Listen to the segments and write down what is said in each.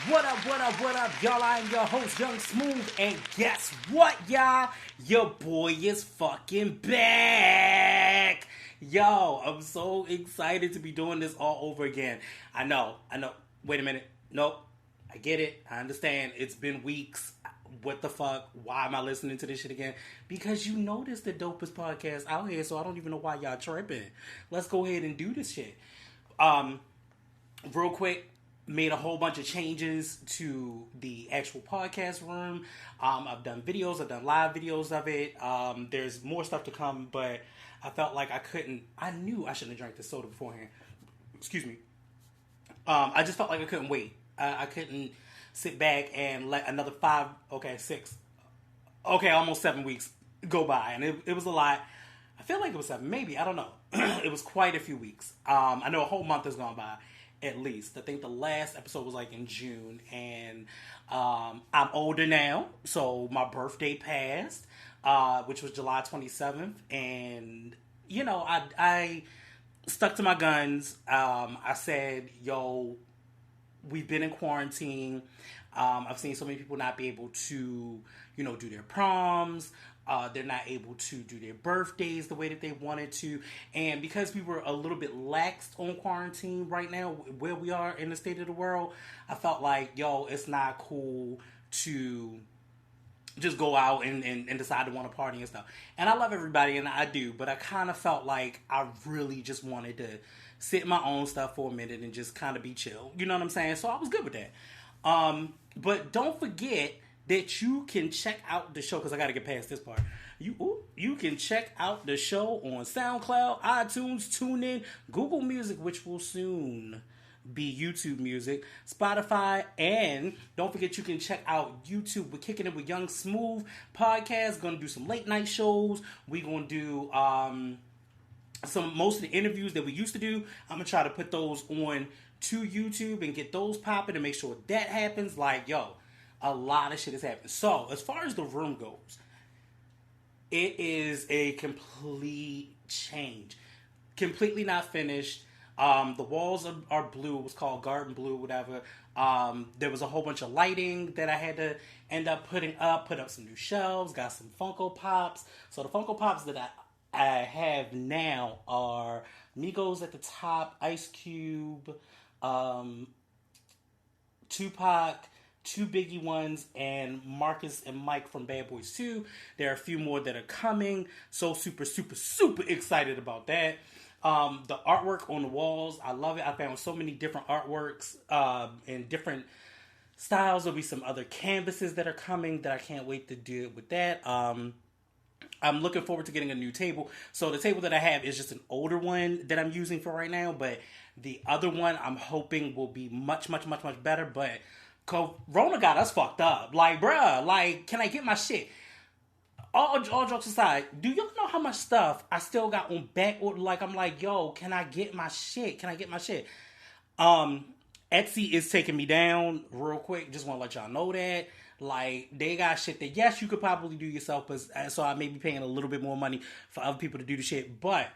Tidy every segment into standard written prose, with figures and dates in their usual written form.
What up, what up, what up, y'all? I am your host, Young Smooth, and guess what, y'all? Your boy is fucking back! Yo, I'm so excited to be doing this all over again. I know. Wait a minute. Nope. I get it. I understand. It's been weeks. What the fuck? Why am I listening to this shit again? Because you know this the dopest podcast out here, so I don't even know why y'all tripping. Let's go ahead and do this shit. Real quick, made a whole bunch of changes to the actual podcast room. I've done videos, I've done live videos of it. There's more stuff to come, but I felt like I knew I shouldn't have drank this soda beforehand. Excuse me. I just felt like I couldn't wait. I couldn't sit back and let another 7 weeks go by. And it was a lot. I feel like it was 7, maybe, I don't know. It was quite a few weeks. I know a whole month has gone by. At least. I think the last episode was like in June, and I'm older now, so my birthday passed, which was July 27th, and, you know, I stuck to my guns. I said, yo, we've been in quarantine. I've seen so many people not be able to, you know, do their proms. They're not able to do their birthdays the way that they wanted to. And because we were a little bit lax on quarantine right now, where we are in the state of the world, I felt like, yo, it's not cool to just go out and decide to want to party and stuff. And I love everybody, and I do, but I kind of felt like I really just wanted to sit in my own stuff for a minute and just kind of be chill. You know what I'm saying? So I was good with that. But don't forget that you can check out the show, because I got to get past this part. You can check out the show on SoundCloud, iTunes, TuneIn, Google Music, which will soon be YouTube Music, Spotify, and don't forget you can check out YouTube. We're kicking it with Young Smooth podcast. Going to do some late night shows. We're going to do most of the interviews that we used to do. I'm gonna try to put those on to YouTube and get those popping and make sure that happens. Like, yo, a lot of shit is happening. So as far as the room goes, it is a complete change. Completely not finished. The walls are blue. It was called Garden Blue, whatever. There was a whole bunch of lighting that I had to end up putting up. Put up some new shelves. Got some Funko Pops. So the Funko Pops that I have now are Migos at the top, Ice Cube, Tupac, two Biggie ones, and Marcus and Mike from Bad Boys 2. There are a few more that are coming. So super, super, super excited about that. The artwork on the walls, I love it. I found so many different artworks in different styles. There'll be some other canvases that are coming that I can't wait to do with that. I'm looking forward to getting a new table. So the table that I have is just an older one that I'm using for right now, but the other one I'm hoping will be much, much, much, much better. But Corona got us fucked up. Like, bruh, like, can I get my shit? All jokes aside, do y'all know how much stuff I still got on back order? Like, I'm like, yo, can I get my shit? Can I get my shit? Etsy is taking me down real quick. Just want to let y'all know that. Like, they got shit that, yes, you could probably do yourself, but so I may be paying a little bit more money for other people to do the shit. But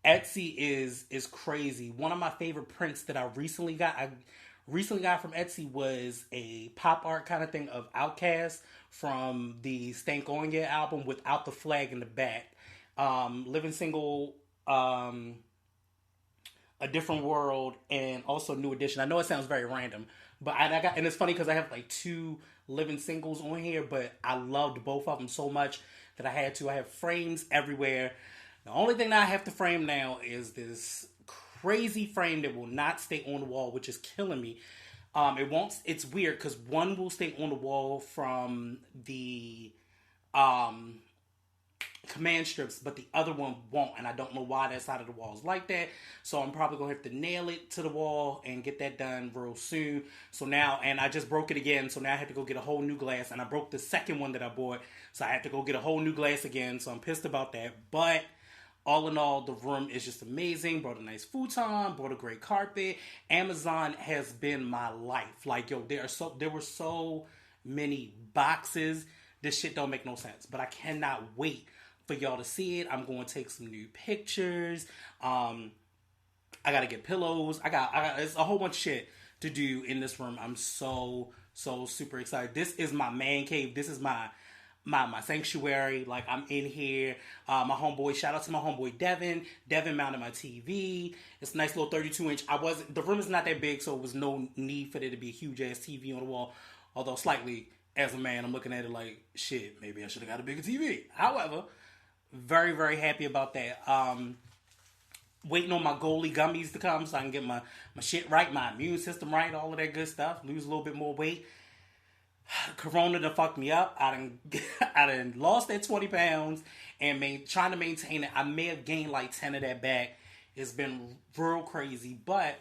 Etsy is crazy. One of my favorite prints that I recently got from Etsy was a pop art kind of thing of Outkast from the Stank On Ya album without the flag in the back. Living Single, A Different World, and also New Edition. I know it sounds very random, but and it's funny because I have like two Living Singles on here, but I loved both of them so much that I had to. I have frames everywhere. The only thing that I have to frame now is this crazy frame that will not stay on the wall, which is killing me. It won't. It's weird because one will stay on the wall from the command strips, but the other one won't, and I don't know why that side of the wall is like that. So I'm probably gonna have to nail it to the wall and get that done real soon. So now, and I just broke it again, so now I have to go get a whole new glass, and I broke the second one that I bought, so I have to go get a whole new glass again. So I'm pissed about that, but all in all, the room is just amazing. Brought a nice futon, brought a great carpet. Amazon has been my life. Like, yo, there were so many boxes. This shit don't make no sense, but I cannot wait for y'all to see it. I'm going to take some new pictures. I gotta get pillows. I got it's a whole bunch of shit to do in this room. I'm so super excited. This is my man cave. This is my sanctuary. Like, I'm in here. My homeboy, shout out to my homeboy Devin. Devin mounted my TV. It's a nice little 32-inch. The room is not that big, so it was no need for there to be a huge ass TV on the wall. Although slightly, as a man, I'm looking at it like, shit, maybe I should have got a bigger TV. However, very, very happy about that. Waiting on my goalie gummies to come so I can get my shit right, my immune system right, all of that good stuff. Lose a little bit more weight. Corona done fucked me up. I done lost that 20 pounds and trying to maintain it. I may have gained like 10 of that back. It's been real crazy. But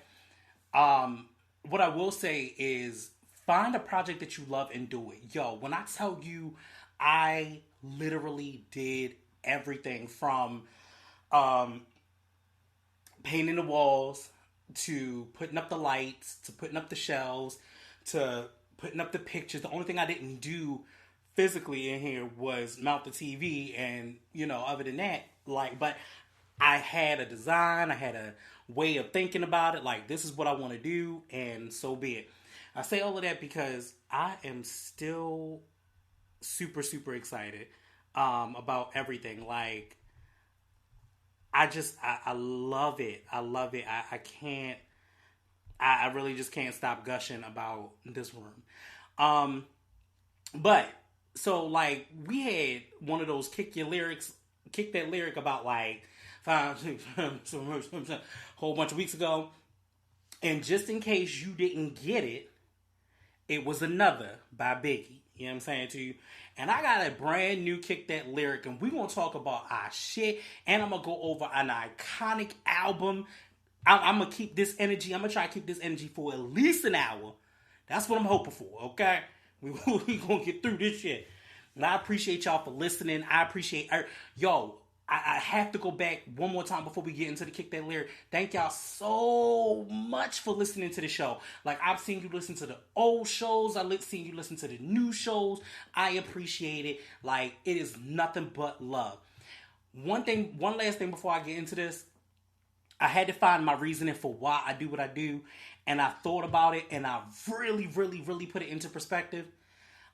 what I will say is find a project that you love and do it. Yo, when I tell you I literally did everything from painting the walls to putting up the lights to putting up the shelves to putting up the pictures. The only thing I didn't do physically in here was mount the TV, and other than that, but I had a design, I had a way of thinking about it, like this is what I want to do, and so be it. I say all of that because I am still super, super excited about everything. Like, I love it. I love it. I can't. I really just can't stop gushing about this room. But so like we had one of those kick that lyric about like a whole bunch of weeks ago, and just in case you didn't get it, it was Another by Biggie. You know what I'm saying to you? And I got a brand new Kick That Lyric, and we're going to talk about our shit, and I'm going to go over an iconic album I'm gonna keep this energy. I'm gonna try to keep this energy for at least an hour. That's what I'm hoping for. Okay, we gonna get through this shit. And I appreciate y'all for listening. I appreciate yo. I have to go back one more time before we get into the Kick That Lyric. Thank y'all so much for listening to the show. Like, I've seen you listen to the old shows. I've seen you listen to the new shows. I appreciate it. Like, it is nothing but love. One last thing before I get into this. I had to find my reasoning for why I do what I do. And I thought about it, and I really, really, really put it into perspective.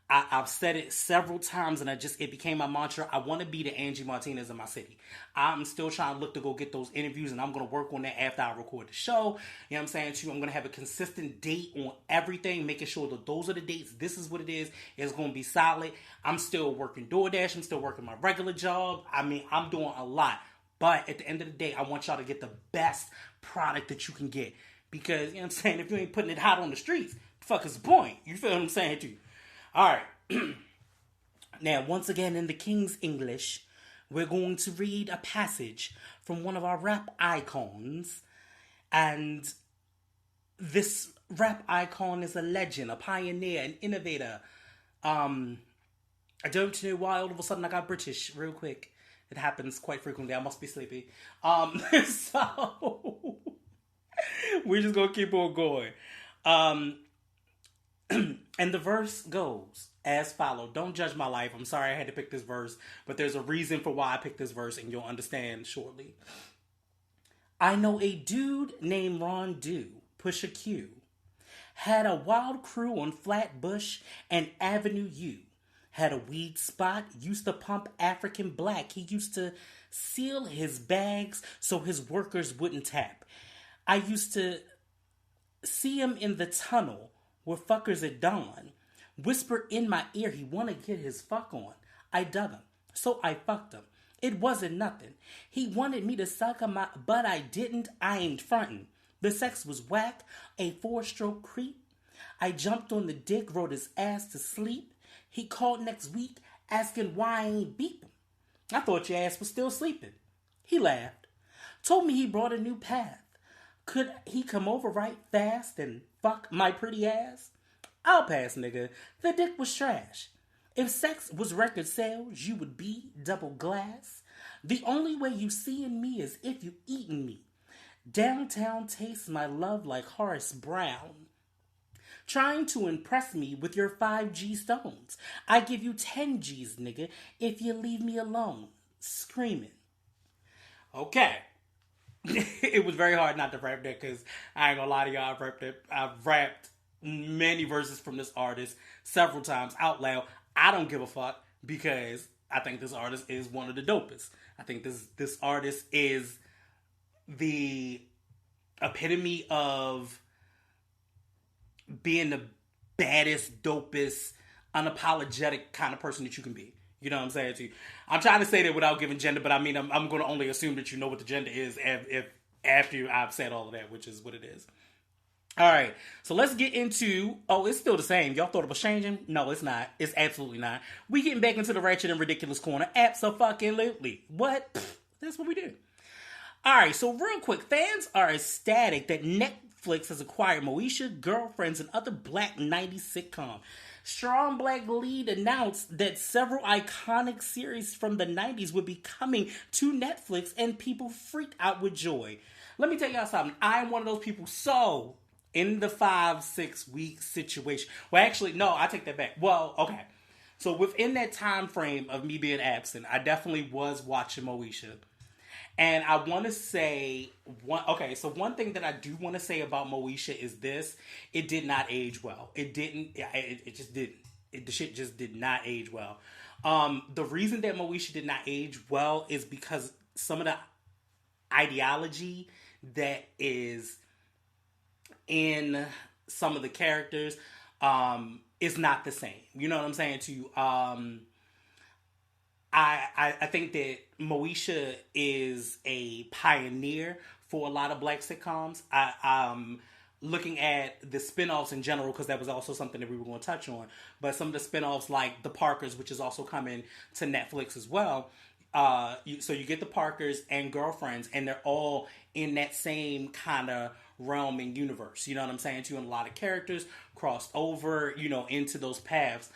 I've said it several times, and it became my mantra. I want to be the Angie Martinez in my city. I'm still trying to look to go get those interviews, and I'm going to work on that after I record the show. You know what I'm saying? Too, I'm going to have a consistent date on everything, making sure that those are the dates. This is what it is. It's going to be solid. I'm still working DoorDash. I'm still working my regular job. I mean, I'm doing a lot. But at the end of the day, I want y'all to get the best product that you can get. Because, you know what I'm saying, if you ain't putting it hot on the streets, the fuck is the point? You feel what I'm saying to you? Alright. Now, once again, in the King's English, we're going to read a passage from one of our rap icons. And this rap icon is a legend, a pioneer, an innovator. I don't know why all of a sudden I got British real quick. It happens quite frequently. I must be sleepy. So we're just gonna keep on going. And the verse goes as follows. Don't judge my life. I'm sorry I had to pick this verse, but there's a reason for why I picked this verse, and you'll understand shortly. I know a dude named Ron Dew, Pusha Q, had a wild crew on Flatbush and Avenue U. Had a weed spot, used to pump African black. He used to seal his bags so his workers wouldn't tap. I used to see him in the tunnel where fuckers at dawn. Whisper in my ear he wanna get his fuck on. I dug him, so I fucked him. It wasn't nothing. He wanted me to suck him out, but I didn't. I ain't frontin'. The sex was whack, a 4-stroke creep. I jumped on the dick, rode his ass to sleep. He called next week, asking why I ain't beep him. I thought your ass was still sleeping. He laughed. Told me he brought a new path. Could he come over right fast and fuck my pretty ass? I'll pass, nigga. The dick was trash. If sex was record sales, you would be double glass. The only way you seeing me is if you eating me. Downtown tastes my love like Horace Brown. Trying to impress me with your 5G stones. I give you 10 G's, nigga, if you leave me alone. Screaming. Okay. It was very hard not to rap that because I ain't gonna lie to y'all, I've rapped many verses from this artist several times out loud. I don't give a fuck because I think this artist is one of the dopest. I think this artist is the epitome of being the baddest, dopest, unapologetic kind of person that you can be. You know what I'm saying to you? I'm trying to say that without giving gender, but I mean, I'm going to only assume that you know what the gender is if after I've said all of that, which is what it is. All right, so let's get into... Oh, it's still the same. Y'all thought it was changing? No, it's not. It's absolutely not. We getting back into the ratchet and ridiculous corner. Abso-fucking-lutely. What? Pfft, that's what we do. All right, so real quick, fans are ecstatic that Netflix has acquired Moesha, Girlfriends, and other black 90s sitcom. Strong Black lead announced that several iconic series from the 90s would be coming to Netflix, and people freaked out with joy. Let me tell y'all something. I'm one of those people. So, in the 5-6 week situation... Well, actually, no, I take that back. Well, okay. So, within that time frame of me being absent, I definitely was watching Moesha. And I want to say... one thing that I do want to say about Moesha is this. It did not age well. It didn't. It just didn't. The shit just did not age well. The reason that Moesha did not age well is because some of the ideology that is in some of the characters is not the same. You know what I'm saying to you? I think that Moesha is a pioneer for a lot of black sitcoms. Looking at the spinoffs in general, because that was also something that we were going to touch on, but some of the spinoffs like The Parkers, which is also coming to Netflix as well. So you get The Parkers and Girlfriends, and they're all in that same kind of realm and universe. You know what I'm saying? To, and a lot of characters crossed over, into those paths.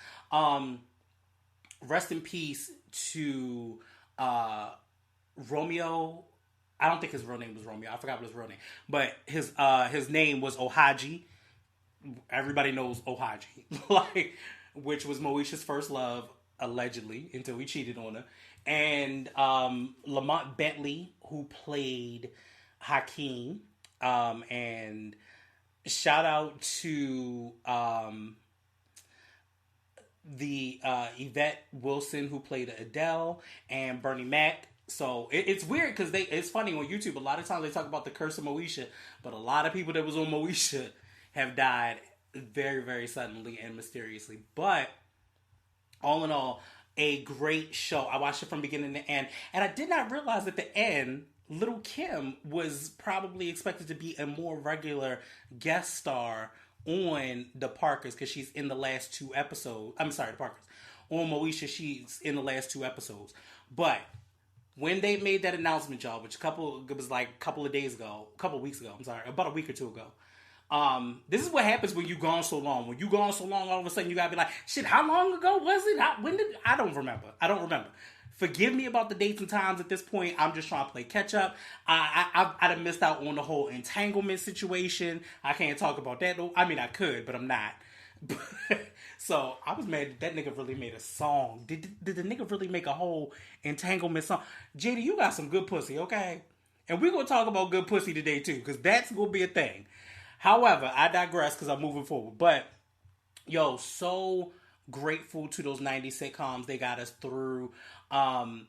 Rest in peace to Romeo. I don't think his real name was Romeo. I forgot what his real name. But his name was Ohaji. Everybody knows Ohaji. Which was Moesha's first love, allegedly, until he cheated on her. And Lamont Bentley, who played Hakeem. And shout out to the Yvette Wilson, who played Adele, and Bernie Mac. So it's weird because it's funny on YouTube. A lot of times they talk about the curse of Moesha, but a lot of people that was on Moesha have died very, very suddenly and mysteriously. But all in all, a great show. I watched it from beginning to end, and I did not realize at the end Little Kim was probably expected to be a more regular guest star on the Parkers because she's in the last 2 episodes. I'm sorry, the Parkers. On Moesha, she's in the last 2 episodes. But when they made that announcement, y'all, which it was like a couple of weeks ago, about a week or 2 ago. This is what happens when you gone so long. When you gone so long, all of a sudden you gotta be like, shit, how long ago was it? I don't remember. Forgive me about the dates and times at this point. I'm just trying to play catch up. I'd have missed out on the whole entanglement situation. I can't talk about that. I mean, I could, but I'm not. So I was mad that nigga really made a song. Did the nigga really make a whole entanglement song? JD, you got some good pussy, okay? And we're going to talk about good pussy today too, because that's going to be a thing. However, I digress because I'm moving forward. But, yo, so grateful to those 90s sitcoms. They got us through. I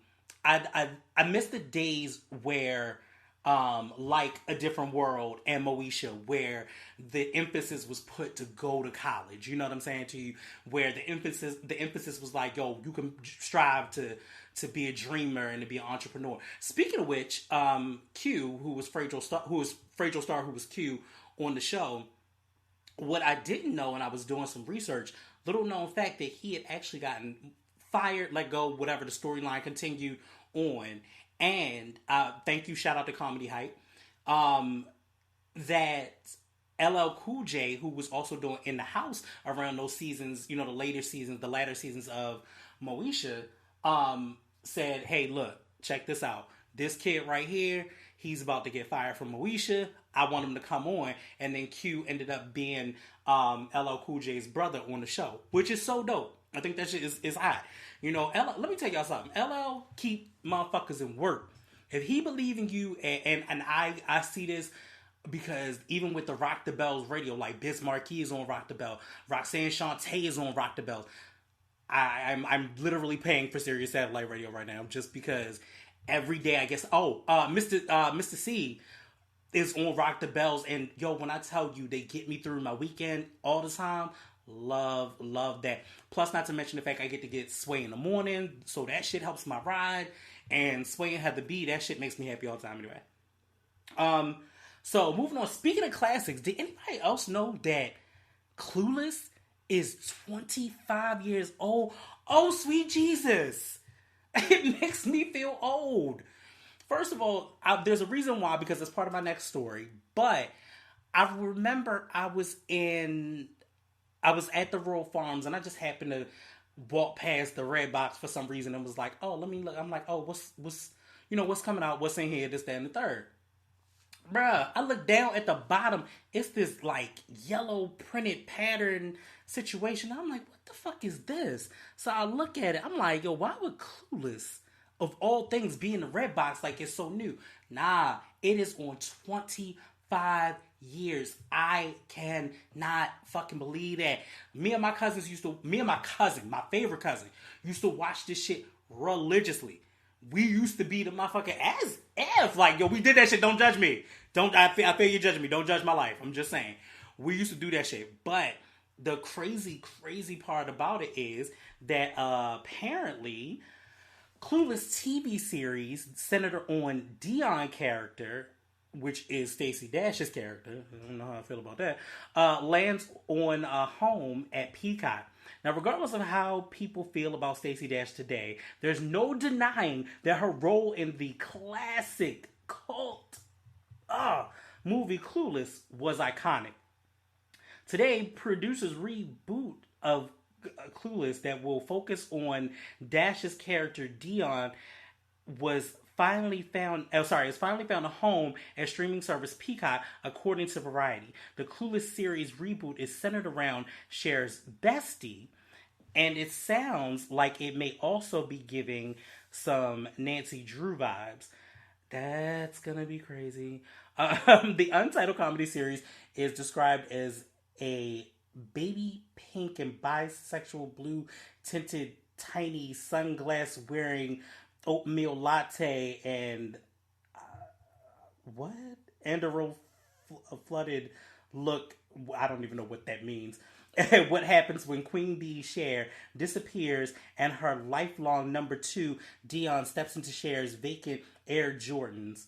miss the days where like A Different World and Moesha, where the emphasis was put to go to college. You know what I'm saying to you? Where the emphasis was like, yo, you can strive to be a dreamer and to be an entrepreneur. Speaking of which, Q, who was Fragile Star, who was Q on the show. What I didn't know, and I was doing some research, little known fact that he had actually gotten fired, let go, whatever, the storyline continued on. And thank you, shout out to Comedy Hype, that LL Cool J, who was also doing In the House around those seasons, the latter seasons of Moesha, said, hey, look, check this out. This kid right here, he's about to get fired from Moesha. I want him to come on. And then Q ended up being LL Cool J's brother on the show, which is so dope. I think that shit is hot. LL, let me tell y'all something. LL keep motherfuckers in work. If he believe in you, and I see this because even with the Rock the Bells radio, like Biz Markie is on Rock the Bell, Roxanne Shante is on Rock the Bells. I'm literally paying for Sirius Satellite Radio right now just because every day I guess. Mr. C is on Rock the Bells, and yo, when I tell you they get me through my weekend all the time, love that. Plus, not to mention the fact I get to get Sway in the morning, so that shit helps my ride. And Sway and Heather B, that shit makes me happy all the time anyway. So moving on. Speaking of classics, did anybody else know that Clueless is 25 years old? Oh, sweet Jesus! It makes me feel old. First of all, there's a reason why, because it's part of my next story. But I remember I was at the Royal Farms, and I just happened to walk past the red box for some reason and was like, oh, let me look. I'm like, oh, what's coming out? What's in here? This, that, and the third. Bruh, I look down at the bottom. It's this, like, yellow printed pattern situation. I'm like, what the fuck is this? So I look at it. I'm like, yo, why would Clueless, of all things, be in the red box like it's so new? Nah, it is on 25 years. I cannot fucking believe that. Me and my cousin, my favorite cousin, used to watch this shit religiously. We used to be the motherfucking ass F. Like, yo, we did that shit. Don't judge me. I feel you judging me. Don't judge my life. I'm just saying. We used to do that shit. But the crazy, crazy part about it is that apparently Clueless TV series centered on Dion character, which is Stacey Dash's character, I don't know how I feel about that, lands on a home at Peacock. Now, regardless of how people feel about Stacey Dash today, there's no denying that her role in the classic cult movie Clueless was iconic. Today, producers reboot of Clueless that will focus on Dash's character Dion was finally found. Oh, sorry, is finally found a home at streaming service Peacock, according to Variety. The Clueless series reboot is centered around Cher's bestie, and it sounds like it may also be giving some Nancy Drew vibes. That's gonna be crazy. The untitled comedy series is described as a baby pink and bisexual blue tinted tiny sunglass wearing oatmeal latte and what? Andero flooded look. I don't even know what that means. What happens when Queen Bee Cher disappears and her lifelong number two, Dion, steps into Cher's vacant Air Jordans?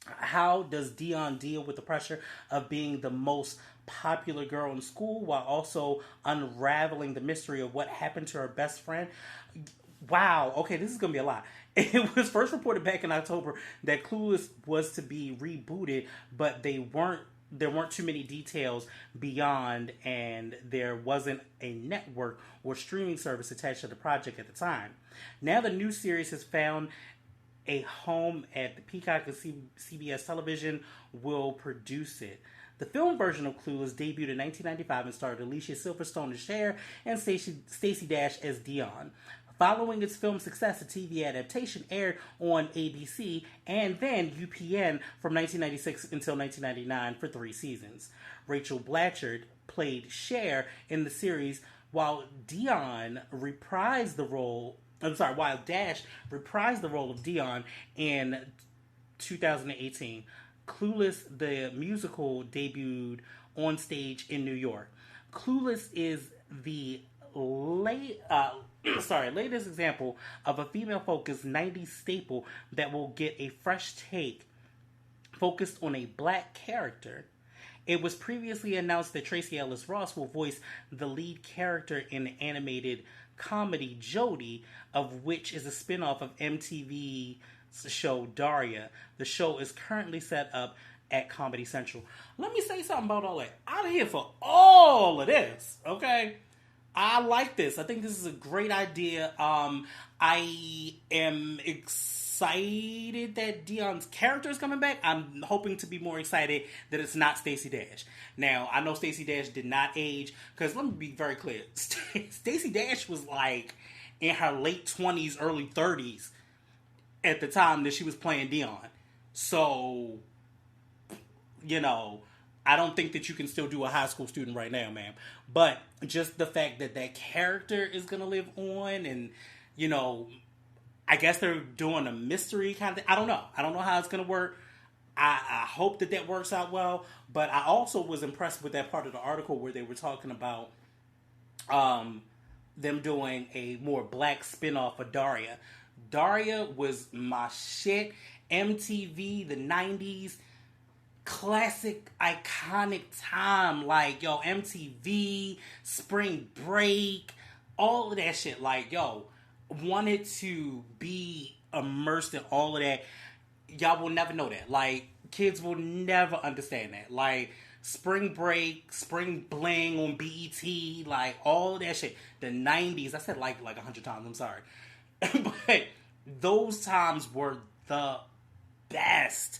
How does Dion deal with the pressure of being the most popular girl in school while also unraveling the mystery of what happened to her best friend? Wow, okay, this is going to be a lot. It was first reported back in October that Clueless was to be rebooted, but there weren't too many details beyond, and there wasn't a network or streaming service attached to the project at the time. Now the new series has found a home at the Peacock, and CBS Television will produce it. The film version of Clueless debuted in 1995 and starred Alicia Silverstone as Cher and Stacey Dash as Dion. Following its film success, the TV adaptation aired on ABC and then UPN from 1996 until 1999 for 3 seasons. Rachel Blatchard played Cher in the series, while Dash reprised the role of Dion in 2018. Clueless, the musical, debuted on stage in New York. Clueless is the latest example of a female-focused 90s staple that will get a fresh take focused on a black character. It was previously announced that Tracee Ellis Ross will voice the lead character in the animated comedy Jodie, of which is a spin-off of MTV's show Daria. The show is currently set up at Comedy Central. Let me say something about all that. I'm here for all of this, okay? I like this. I think this is a great idea. I am excited that Dion's character is coming back. I'm hoping to be more excited that it's not Stacey Dash. Now, I know Stacey Dash did not age, because let me be very clear. Stacey Dash was like in her late 20s, early 30s at the time that she was playing Dion. So, I don't think that you can still do a high school student right now, ma'am. But just the fact that that character is going to live on, and, I guess they're doing a mystery kind of thing. I don't know. I don't know how it's going to work. I hope that works out well. But I also was impressed with that part of the article where they were talking about them doing a more black spinoff of Daria. Daria was my shit. MTV, the 90s. Classic, iconic time, like, MTV, Spring Break, all of that shit, like, wanted to be immersed in all of that. Y'all will never know that. Like, kids will never understand that. Like, Spring Break, Spring Bling on BET, like, all of that shit. The 90s, I said like 100 times, I'm sorry. But those times were the best.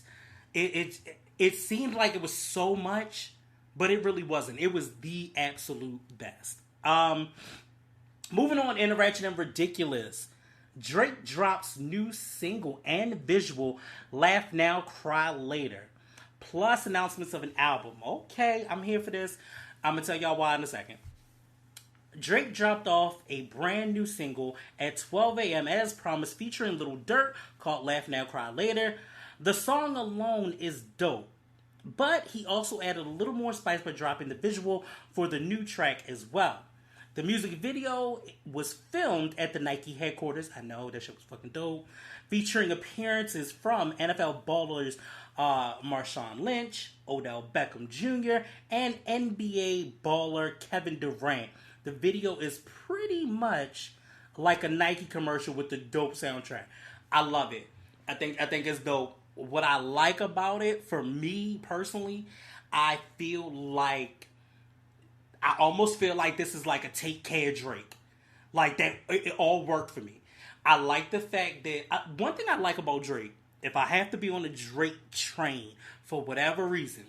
It seemed like it was so much, but it really wasn't. It was the absolute best. Moving on, Interaction and Ridiculous. Drake drops new single and visual, Laugh Now, Cry Later. Plus announcements of an album. Okay, I'm here for this. I'm going to tell y'all why in a second. Drake dropped off a brand new single at 12 a.m. as promised, featuring Lil Durk, called Laugh Now, Cry Later. The song alone is dope, but he also added a little more spice by dropping the visual for the new track as well. The music video was filmed at the Nike headquarters. I know, that shit was fucking dope. Featuring appearances from NFL ballers Marshawn Lynch, Odell Beckham Jr., and NBA baller Kevin Durant. The video is pretty much like a Nike commercial with the dope soundtrack. I love it. I think it's dope. what I like about it, for me personally, I feel like I almost feel like this is like a take care Drake. Like that, it all worked for me. I like the fact that one thing I like about Drake, if I have to be on the Drake train for whatever reason,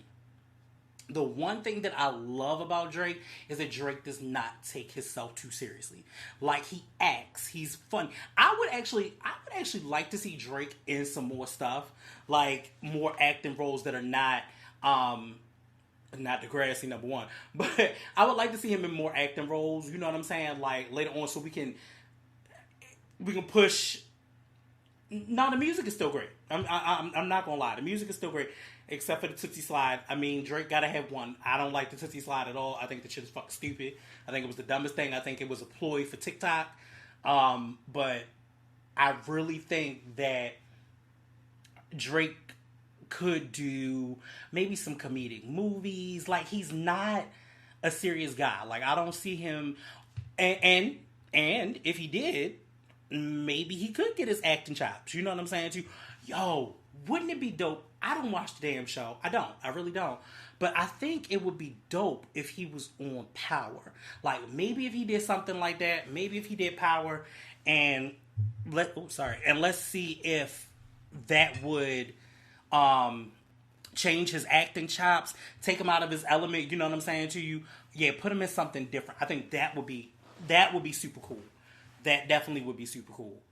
the one thing that I love about Drake is that Drake does not take himself too seriously. Like he acts, he's fun. I would actually like to see Drake in some more stuff, like more acting roles that are not Degrassi number one, but I would like to see him in more acting roles. You know what I'm saying? Like later on, so we can push. No, the music is still great. I'm not gonna lie, the music is still great, except for the Tootsie Slide. I mean, Drake gotta have one. I don't like the Tootsie Slide at all. I think the shit is fucking stupid. I think it was the dumbest thing. I think it was a ploy for TikTok. But I really think that Drake could do maybe some comedic movies. Like he's not a serious guy. Like I don't see him. And if he did, maybe he could get his acting chops. You know what I'm saying? To yo, wouldn't it be dope? I don't watch the damn show. I don't. I really don't. But I think it would be dope if he was on Power. Like maybe if he did something like that. Maybe if he did Power, and and let's see if that would change his acting chops, take him out of his element. You know what I'm saying to you? Yeah, put him in something different. I think that would be super cool. That definitely would be super cool.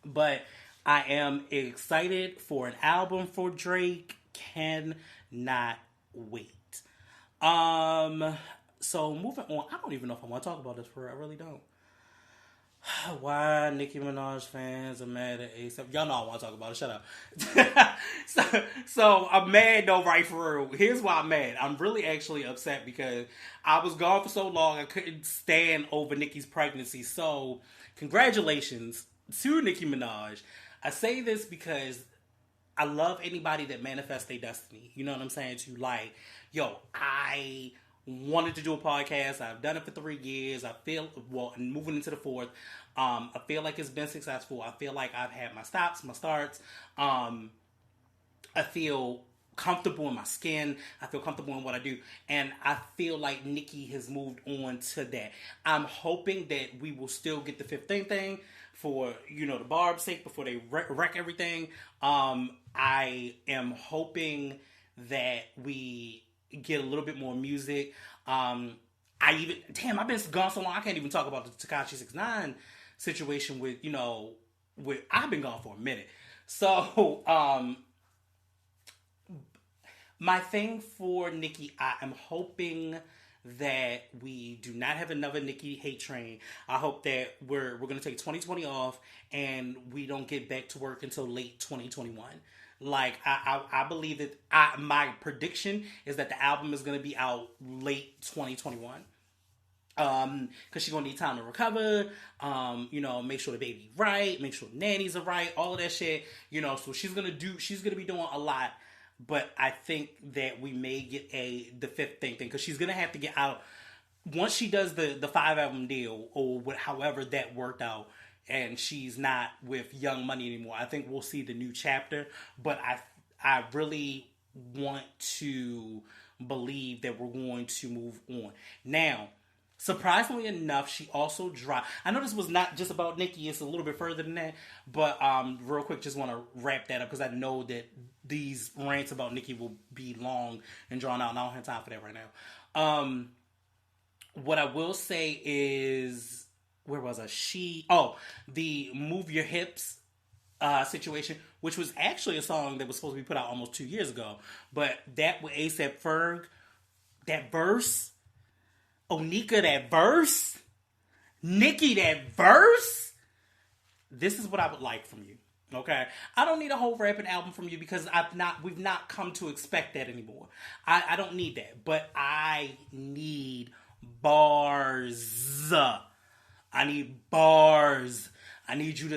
But I am excited for an album for Drake. Cannot wait. So moving on. I don't even know if I want to talk about this for real. I really don't. Why Nicki Minaj fans are mad at ASAP? Y'all know I want to talk about it. Shut up. so I'm mad though, right, for real. Here's why I'm mad. I'm really actually upset because I was gone for so long I couldn't stand over Nicki's pregnancy. So congratulations to Nicki Minaj. I say this because I love anybody that manifests their destiny. You know what I'm saying? To like, yo, I wanted to do a podcast. I've done it for 3 years. I feel, well, moving into the fourth, I feel like it's been successful. I feel like I've had my stops, my starts. I feel comfortable in my skin. I feel comfortable in what I do. And I feel like Nicki has moved on to that. I'm hoping that we will still get the 15th thing for, you know, the Barb's sake before they wreck everything. I am hoping that we get a little bit more music. I've been gone so long I can't even talk about the Tekashi 6ix9ine situation I've been gone for a minute. So, my thing for Nicki, I am hoping that we do not have another Nicki hate train. I hope that we're going to take 2020 off and we don't get back to work until late 2021. Like, I believe that my prediction is that the album is going to be out late 2021. Because she's gonna need time to recover, make sure the baby right, make sure nannies are right, all of that shit, so she's gonna be doing a lot. But I think that we may get the fifth thing, because she's gonna have to get out once she does the 5-album deal, or however that worked out, and she's not with Young Money anymore. I think we'll see the new chapter, but I really want to believe that we're going to move on. Now, surprisingly enough, she also dropped. I know this was not just about Nicki, it's a little bit further than that, but real quick, just want to wrap that up because I know that these rants about Nicki will be long and drawn out, and I don't have time for that right now. What I will say is, where was I? The Move Your Hips situation, which was actually a song that was supposed to be put out almost 2 years ago, but that with A$AP Ferg, that verse, Onika, that verse, Nicki, that verse, this is what I would like from you. Okay, I don't need a whole rapping album from you because we've not come to expect that anymore. I don't need that, but I need bars. I need bars. I need you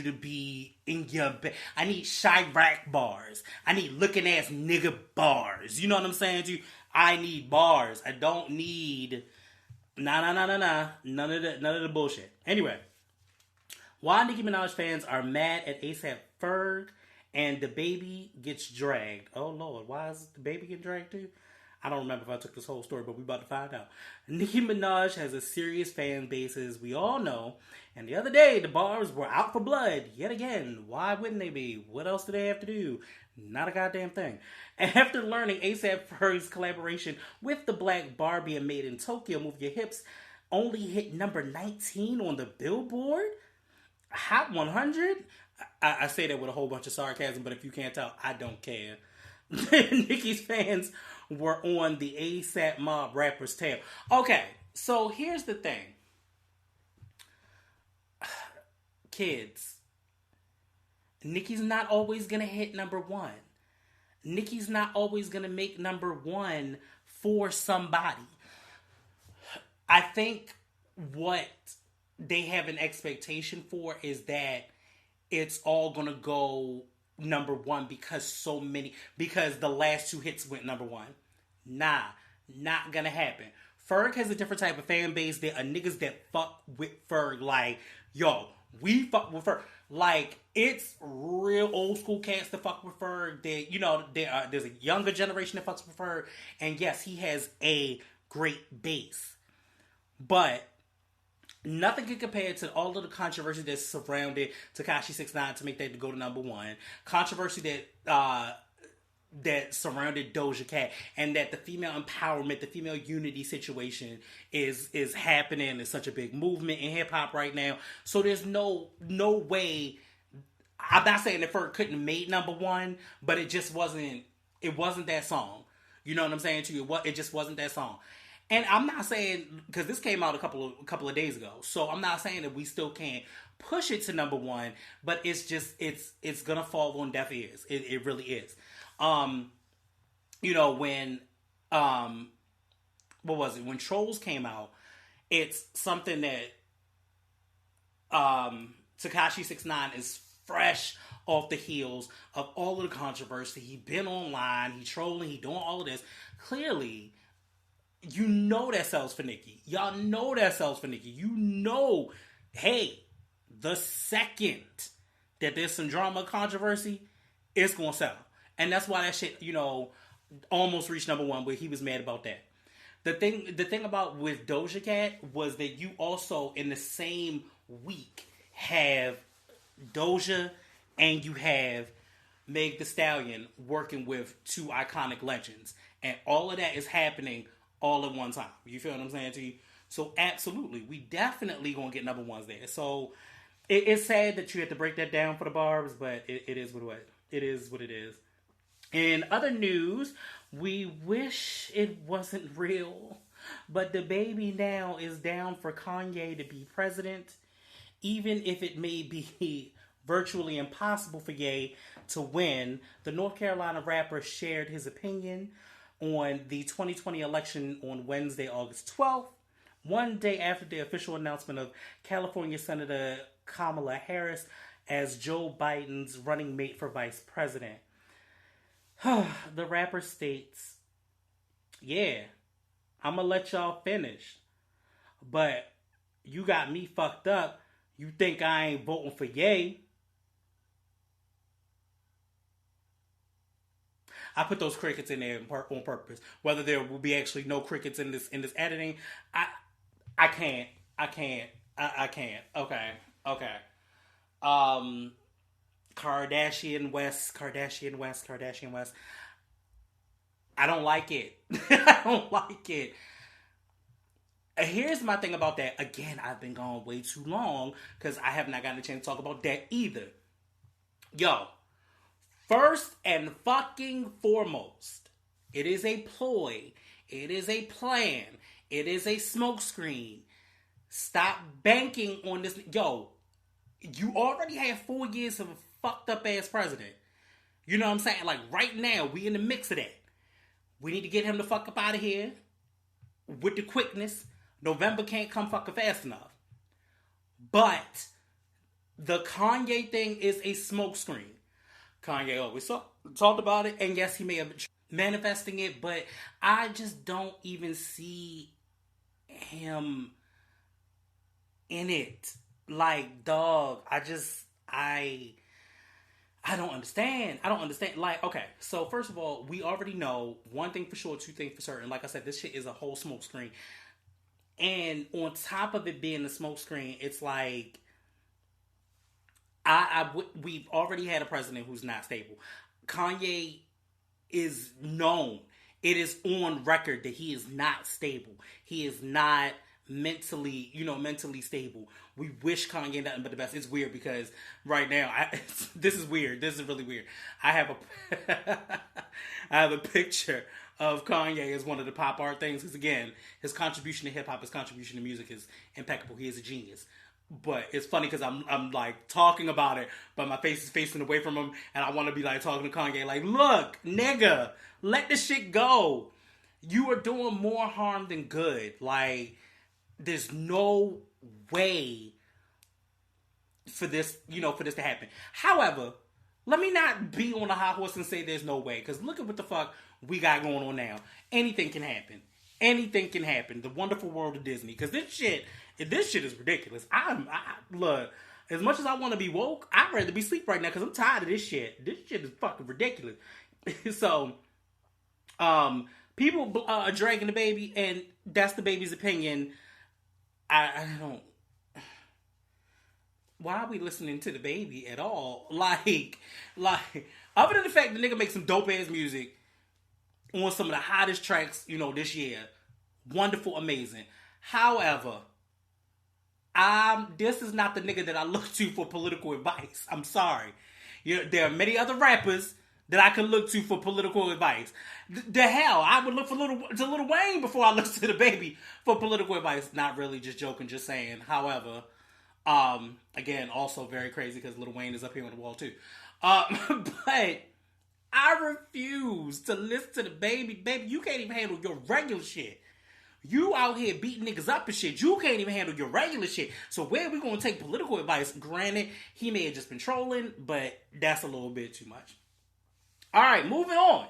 to be in your bed. I need Chirac bars. I need looking ass nigga bars. You know what I'm saying to you? I need bars. I don't need none of the bullshit. Anyway, why Nicki Minaj fans are mad at A$AP Ferg and the baby gets dragged. Oh Lord, why is the baby getting dragged too? I don't remember if I took this whole story, but we about to find out. Nicki Minaj has a serious fan base, as we all know. And the other day, the bars were out for blood yet again. Why wouldn't they be? What else do they have to do? Not a goddamn thing. After learning A$AP Ferg's collaboration with the Black Barbie and Made in Tokyo Move Your Hips only hit number 19 on the Billboard Hot 100. I say that with a whole bunch of sarcasm, but if you can't tell, I don't care. Nicki's fans were on the A$AP Mob rapper's tail. Okay, so here's the thing. Kids, Nicki's not always gonna hit number one. Nicki's not always gonna make number one for somebody. I think what they have an expectation for is that it's all gonna go number one because the last two hits went number one. Nah, not gonna happen. Ferg has a different type of fan base. There are niggas that fuck with Ferg. Like, yo, we fuck with Ferg. Like, it's real old school cats that fuck with Ferg. There's a younger generation that fucks with Ferg. And yes, he has a great base. But nothing can compare to all of the controversy that surrounded Tekashi 6ix9ine to make that to go to number one. Controversy that surrounded Doja Cat, and that the female empowerment, the female unity situation is happening. It's such a big movement in hip hop right now. So there's no way. I'm not saying that Ferg couldn't have made number one, but it just wasn't. It wasn't that song. You know what I'm saying to you? It just wasn't that song. And I'm not saying, because this came out a couple of days ago, so I'm not saying that we still can't push it to number one, but it's just it's gonna fall on deaf ears. It really is. When what was it? When Trolls came out, it's something that Tekashi 6ix9ine is fresh off the heels of all of the controversy. He been online, he trolling, he doing all of this. Clearly, you know that sells for Nicki. Y'all know that sells for Nicki. You know, hey, the second that there's some drama controversy, it's gonna sell. And that's why that shit, almost reached number one, but he was mad about that. The thing about with Doja Cat was that you also, in the same week, have Doja and you have Meg Thee Stallion working with two iconic legends. And all of that is happening all at one time. You feel what I'm saying to you? So absolutely, we definitely gonna get number ones there. So it's sad that you had to break that down for the Barbs, but it is what it is. In other news, we wish it wasn't real, but the baby now is down for Kanye to be president, even if it may be virtually impossible for Ye to win. The North Carolina rapper shared his opinion on the 2020 election on Wednesday, August 12th, one day after the official announcement of California Senator Kamala Harris as Joe Biden's running mate for vice president. The rapper states, yeah, I'm gonna let y'all finish, but you got me fucked up. You think I ain't voting for Ye? I put those crickets in there on purpose. Whether there will be actually no crickets in this editing, I can't. Okay. Kardashian West. I don't like it. I don't like it. Here's my thing about that. Again, I've been gone way too long because I have not gotten a chance to talk about that either. Yo, first and fucking foremost, it is a ploy. It is a plan. It is a smokescreen. Stop banking on this. Yo, you already have 4 years of a fucked up ass president. You know what I'm saying? Like right now, we in the mix of that. We need to get him the fuck up out of here with the quickness. November can't come fucking fast enough. But the Kanye thing is a smokescreen. Kanye always talked about it, and yes, he may have been manifesting it, but I just don't even see him in it. Like, dog, I I don't understand. I don't understand. Like, okay, so first of all, we already know one thing for sure, two things for certain. Like I said, this shit is a whole smoke screen. And on top of it being a smoke screen, it's like we've already had a president who's not stable. Kanye is known. It is on record that he is not stable. He is not mentally stable. We wish Kanye nothing but the best. It's weird because right now, this is weird. This is really weird. I have I have a picture of Kanye as one of the pop art things because again, his contribution to hip hop, his contribution to music is impeccable. He is a genius. But it's funny because I'm like talking about it, but my face is facing away from him, and I want to be like talking to Kanye, like, look, nigga, let this shit go. You are doing more harm than good. Like, there's no way for this, for this to happen. However, let me not be on a high horse and say there's no way, because look at what the fuck we got going on now. Anything can happen. Anything can happen. The wonderful world of Disney. Because this shit is ridiculous. Look, as much as I want to be woke, I'd rather be asleep right now because I'm tired of this shit. This shit is fucking ridiculous. So, people are dragging the baby, and that's the baby's opinion. I don't. Why are we listening to the baby at all? Like, other than the fact the nigga makes some dope ass music on some of the hottest tracks, this year. Wonderful, amazing. However, this is not the nigga that I look to for political advice. I'm sorry. There are many other rappers that I can look to for political advice. The hell, I would look to Lil Wayne before I look to the baby for political advice. Not really, just joking, just saying. However, again, also very crazy because Lil Wayne is up here on the wall too. But I refuse to listen to the baby. Baby, you can't even handle your regular shit. You out here beating niggas up and shit. You can't even handle your regular shit. So where are we going to take political advice? Granted, he may have just been trolling, but that's a little bit too much. All right, moving on.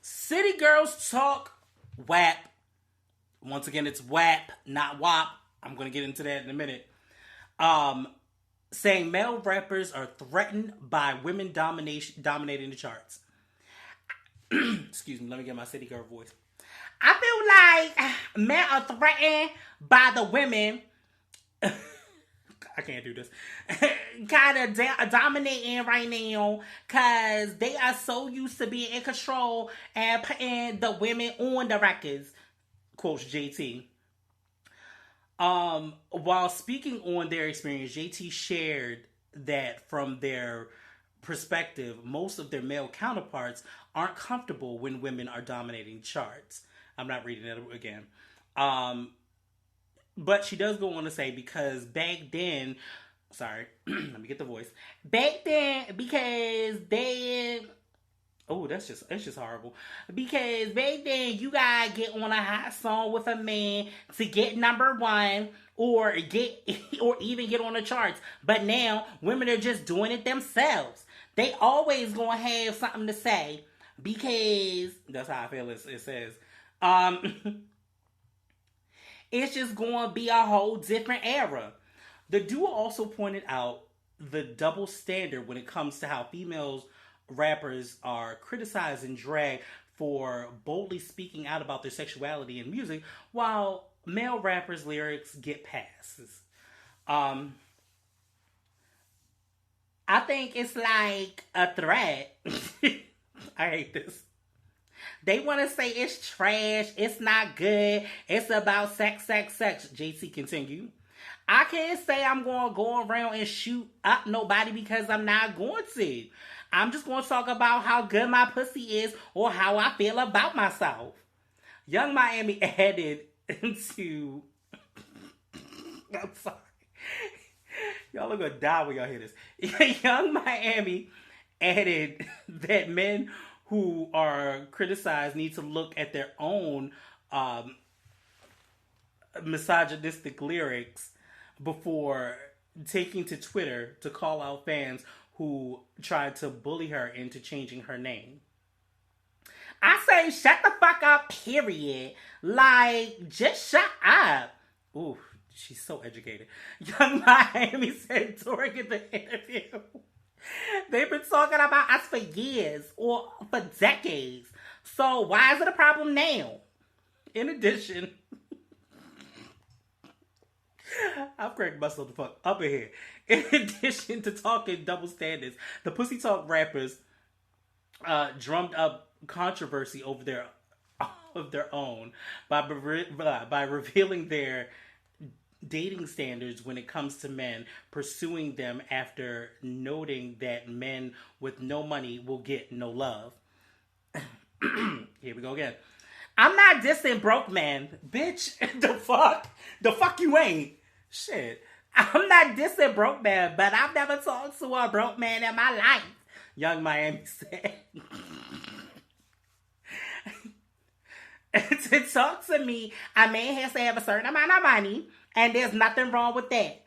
City Girls Talk WAP. Once again, it's WAP, not WAP. I'm going to get into that in a minute. Saying male rappers are threatened by women dominating the charts. Excuse me, let me get my city girl voice. I feel like men are threatened by the women. I can't do this. Kind of dominating right now because they are so used to being in control and putting the women on the records. Quotes JT. While speaking on their experience, JT shared that from their perspective, most of their male counterparts aren't comfortable when women are dominating charts. I'm not reading it again. But she does go on to say, because back then, sorry, let me get the voice. Back then, because they, that's just horrible. Because back then, you gotta get on a hot song with a man to get number one or even get on the charts. But now, women are just doing it themselves. They always gonna have something to say because that's how I feel. It says, it's just going to be a whole different era. The duo also pointed out the double standard when it comes to how females rappers are criticized and dragged for boldly speaking out about their sexuality in music, while male rappers' lyrics get passes. I think it's like a threat. I hate this. They want to say it's trash, it's not good, it's about sex. JT continue. I can't say I'm going to go around and shoot up nobody because I'm not going to. I'm just going to talk about how good my pussy is or how I feel about myself. Young Miami added into... I'm sorry. Y'all are going to die when y'all hear this. Young Miami added that men who are criticized need to look at their own misogynistic lyrics before taking to Twitter to call out fans who tried to bully her into changing her name. I say shut the fuck up, period. Like, just shut up. Ooh, she's so educated. Young Miami said during the interview They've been talking about us for years or for decades. So why is it a problem now? In addition, I'm cracking myself the fuck up in here. In addition to talking double standards, the Pussy Talk rappers drummed up controversy over their of their own by revealing their dating standards when it comes to men, pursuing them after noting that men with no money will get no love. Here we go again. I'm not dissing broke man, bitch. The fuck you ain't. Shit. I'm not dissing broke man, but I've never talked to a broke man in my life. Young Miami said. To talk to me, a man has to have a certain amount of money, and there's nothing wrong with that.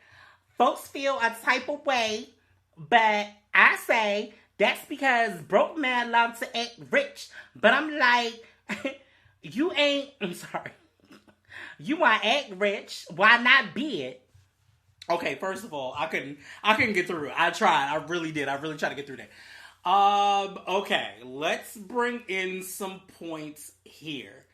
Folks feel a type of way, but I say that's because broke men love to act rich. But I'm like, you ain't, I'm sorry. You want to act rich, why not be it? Okay, first of all, I couldn't get through it. I tried. I really did. I really tried to get through that. Okay, let's bring in some points here.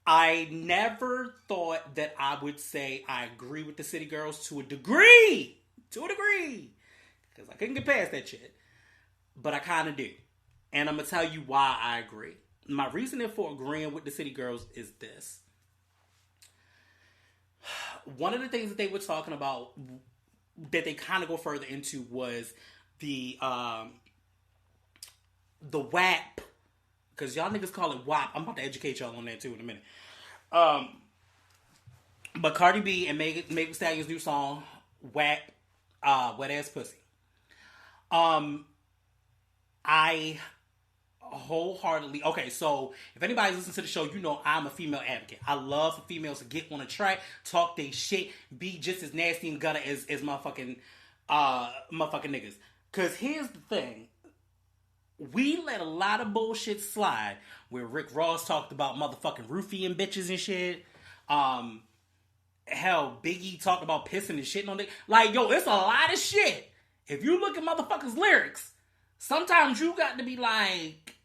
I never thought that I would say I agree with the City Girls to a degree. Because I couldn't get past that shit. But I kind of do. And I'm going to tell you why I agree. My reasoning for agreeing with the City Girls is this. One of the things that they were talking about that they kind of go further into was the WAP. Because y'all niggas call it WAP. I'm about to educate y'all on that too in a minute. But Cardi B and Megan Thee Stallion's new song, WAP, Wet Ass Pussy. I wholeheartedly... Okay, so if anybody's listening to the show, you know I'm a female advocate. I love for females to get on a track, talk they shit, be just as nasty and gutter as motherfucking niggas. Because here's the thing. We let a lot of bullshit slide where Rick Ross talked about motherfucking roofing bitches and shit. Hell, Biggie talked about pissing and shitting on it. Like, yo, it's a lot of shit. If you look at motherfuckers' lyrics, sometimes you got to be like,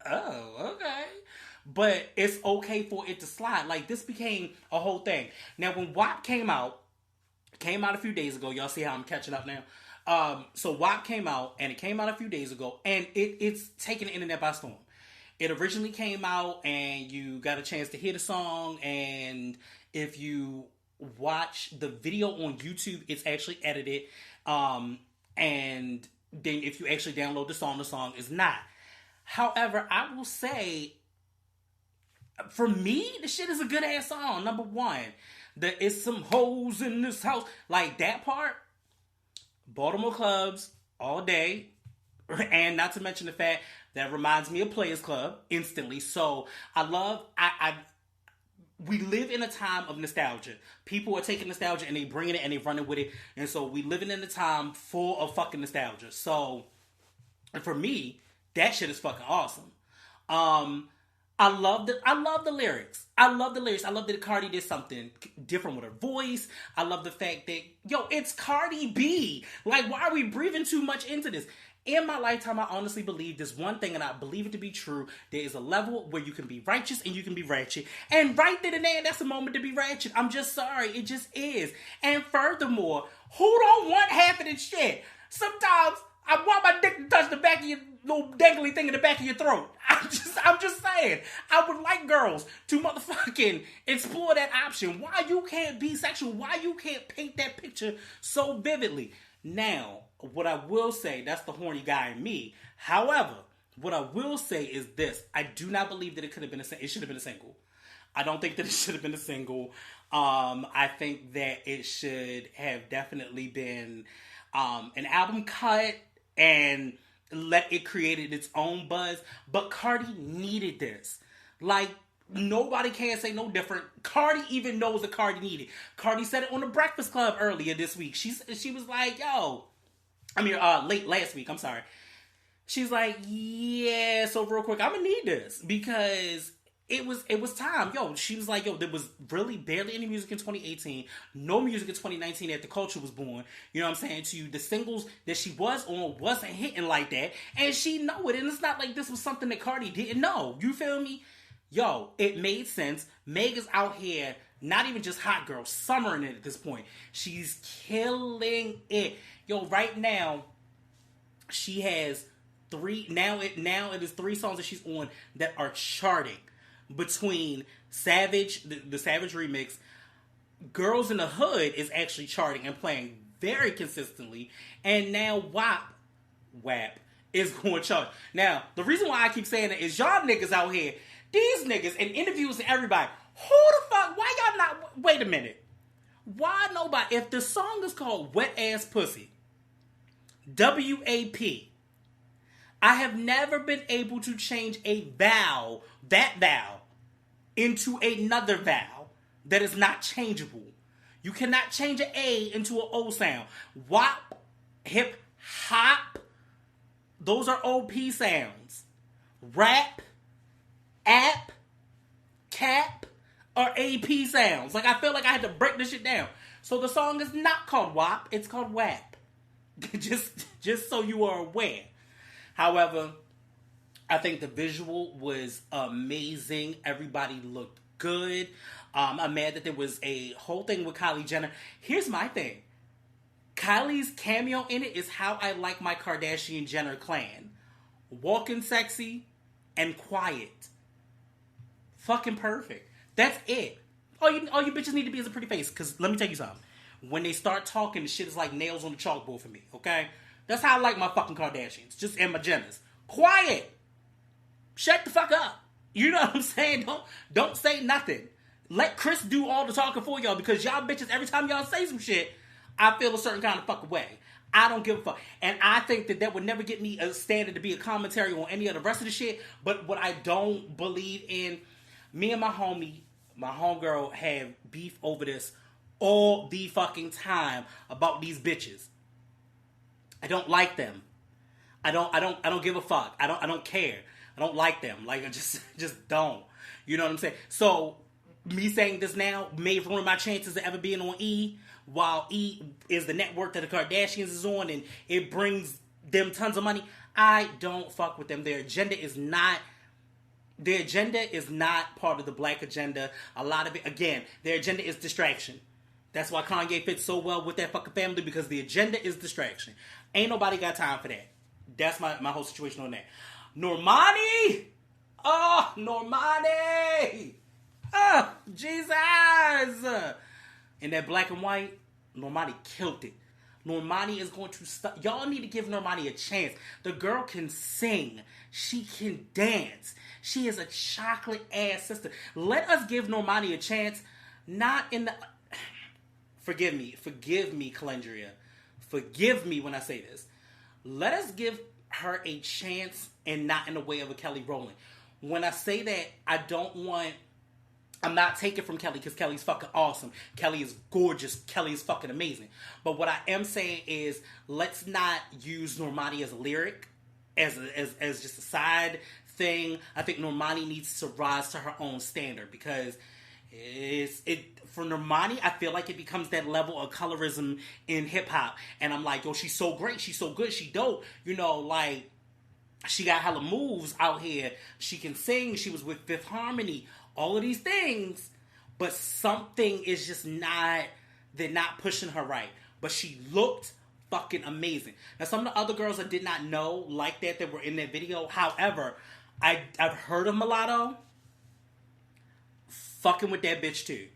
oh, okay. But it's okay for it to slide. Like, this became a whole thing. Now, when WAP came out a few days ago. Y'all see how I'm catching up now? So WAP came out, and it came out a few days ago, and it's taking the internet by storm. It originally came out, and you got a chance to hear the song, and if you watch the video on YouTube, it's actually edited, and then if you actually download the song is not. However, I will say, for me, the shit is a good ass song. Number one, there is some hoes in this house. Like, that part, Baltimore clubs all day, and not to mention the fact that reminds me of Players Club instantly. So we live in a time of nostalgia. People are taking nostalgia and they bringing it and they running with it, and so we living in a time full of fucking nostalgia. So, and for me, that shit is fucking awesome. I love the lyrics. I love that Cardi did something different with her voice. I love the fact that, yo, it's Cardi B. Like, why are we breathing too much into this? In my lifetime, I honestly believe this one thing, and I believe it to be true. There is a level where you can be righteous and you can be ratchet. And right then and there, that's a moment to be ratchet. I'm just sorry. It just is. And furthermore, who don't want half of this shit? Sometimes I want my dick to touch the back of your little dangly thing in the back of your throat. I'm just saying. I would like girls to motherfucking explore that option. Why you can't be sexual? Why you can't paint that picture so vividly? Now, what I will say, that's the horny guy in me. However, what I will say is this. I do not believe that it should have been a single. I don't think that it should have been a single. I think that it should have definitely been an album cut and let it created its own buzz. But Cardi needed this. Like, nobody can say no different. Cardi even knows that Cardi needed. Cardi said it on the Breakfast Club earlier this week. She was like, late last week, I'm sorry. She's like, yeah, so real quick, I'm gonna need this because it was time. Yo, she was like, yo, there was really barely any music in 2018, no music in 2019 after Culture was born. You know what I'm saying to you? The singles that she was on wasn't hitting like that, and she know it. And it's not like this was something that Cardi didn't know. You feel me? Yo, it made sense. Meg is out here, not even just hot girl, summering it at this point. She's killing it. Yo, right now, she has three. Now it is 3 songs that she's on that are charting. Between Savage, the Savage remix, Girls in the Hood is actually charting and playing very consistently, and now WAP is going to chart. Now, the reason why I keep saying that is y'all niggas out here, these niggas in interviews and everybody, who the fuck, why y'all not, wait a minute, why nobody, if the song is called Wet Ass Pussy, WAP, I have never been able to change that vowel, into another vowel that is not changeable. You cannot change an A into an O sound. WAP, hip hop, those are OP sounds. Rap, app, cap are AP sounds. Like, I feel like I had to break this shit down. So the song is not called WAP, it's called WAP. just so you are aware. However, I think the visual was amazing. Everybody looked good. I'm mad that there was a whole thing with Kylie Jenner. Here's my thing. Kylie's cameo in it is how I like my Kardashian Jenner clan. Walking sexy and quiet. Fucking perfect. That's it. All you bitches need to be is a pretty face. Because let me tell you something. When they start talking, the shit is like nails on the chalkboard for me. Okay? That's how I like my fucking Kardashians. Just and my Jenners. Quiet. Shut the fuck up. You know what I'm saying? Don't say nothing. Let Chris do all the talking for y'all, because y'all bitches, every time y'all say some shit, I feel a certain kind of fucking way. I don't give a fuck. And I think that would never get me a standard to be a commentary on any of the rest of the shit. But what I don't believe in, me and my homegirl have beef over this all the fucking time about these bitches. I don't like them. I don't give a fuck. I don't care. I don't like them. Like, I just don't. You know what I'm saying? So, me saying this now may ruin my chances of ever being on E, while E is the network that the Kardashians is on, and it brings them tons of money. I don't fuck with them. Their agenda is not part of the black agenda. A lot of it, again, their agenda is distraction. That's why Kanye fits so well with that fucking family, because the agenda is distraction. Ain't nobody got time for that. That's my whole situation on that. Normani! Oh, Normani! Oh, Jesus! In that black and white, Normani killed it. Normani is going to stop. Y'all need to give Normani a chance. The girl can sing. She can dance. She is a chocolate ass sister. Let us give Normani a chance. Not in the... Forgive me, Calendria. Forgive me when I say this. Let us give her a chance, and not in the way of a Kelly Rowland. When I say that, I'm not taking from Kelly, because Kelly's fucking awesome. Kelly is gorgeous. Kelly is fucking amazing. But what I am saying is, let's not use Normani as a lyric, as just a side thing. I think Normani needs to rise to her own standard, because for Normani, I feel like it becomes that level of colorism in hip hop, and I'm like, yo, she's so great, she's so good, she dope, you know, like, she got hella moves out here, she can sing, she was with Fifth Harmony, all of these things, but something is just they're not pushing her right, but she looked fucking amazing. Now, some of the other girls I did not know like that were in that video, however, I've heard of Mulatto. Fucking with that bitch too.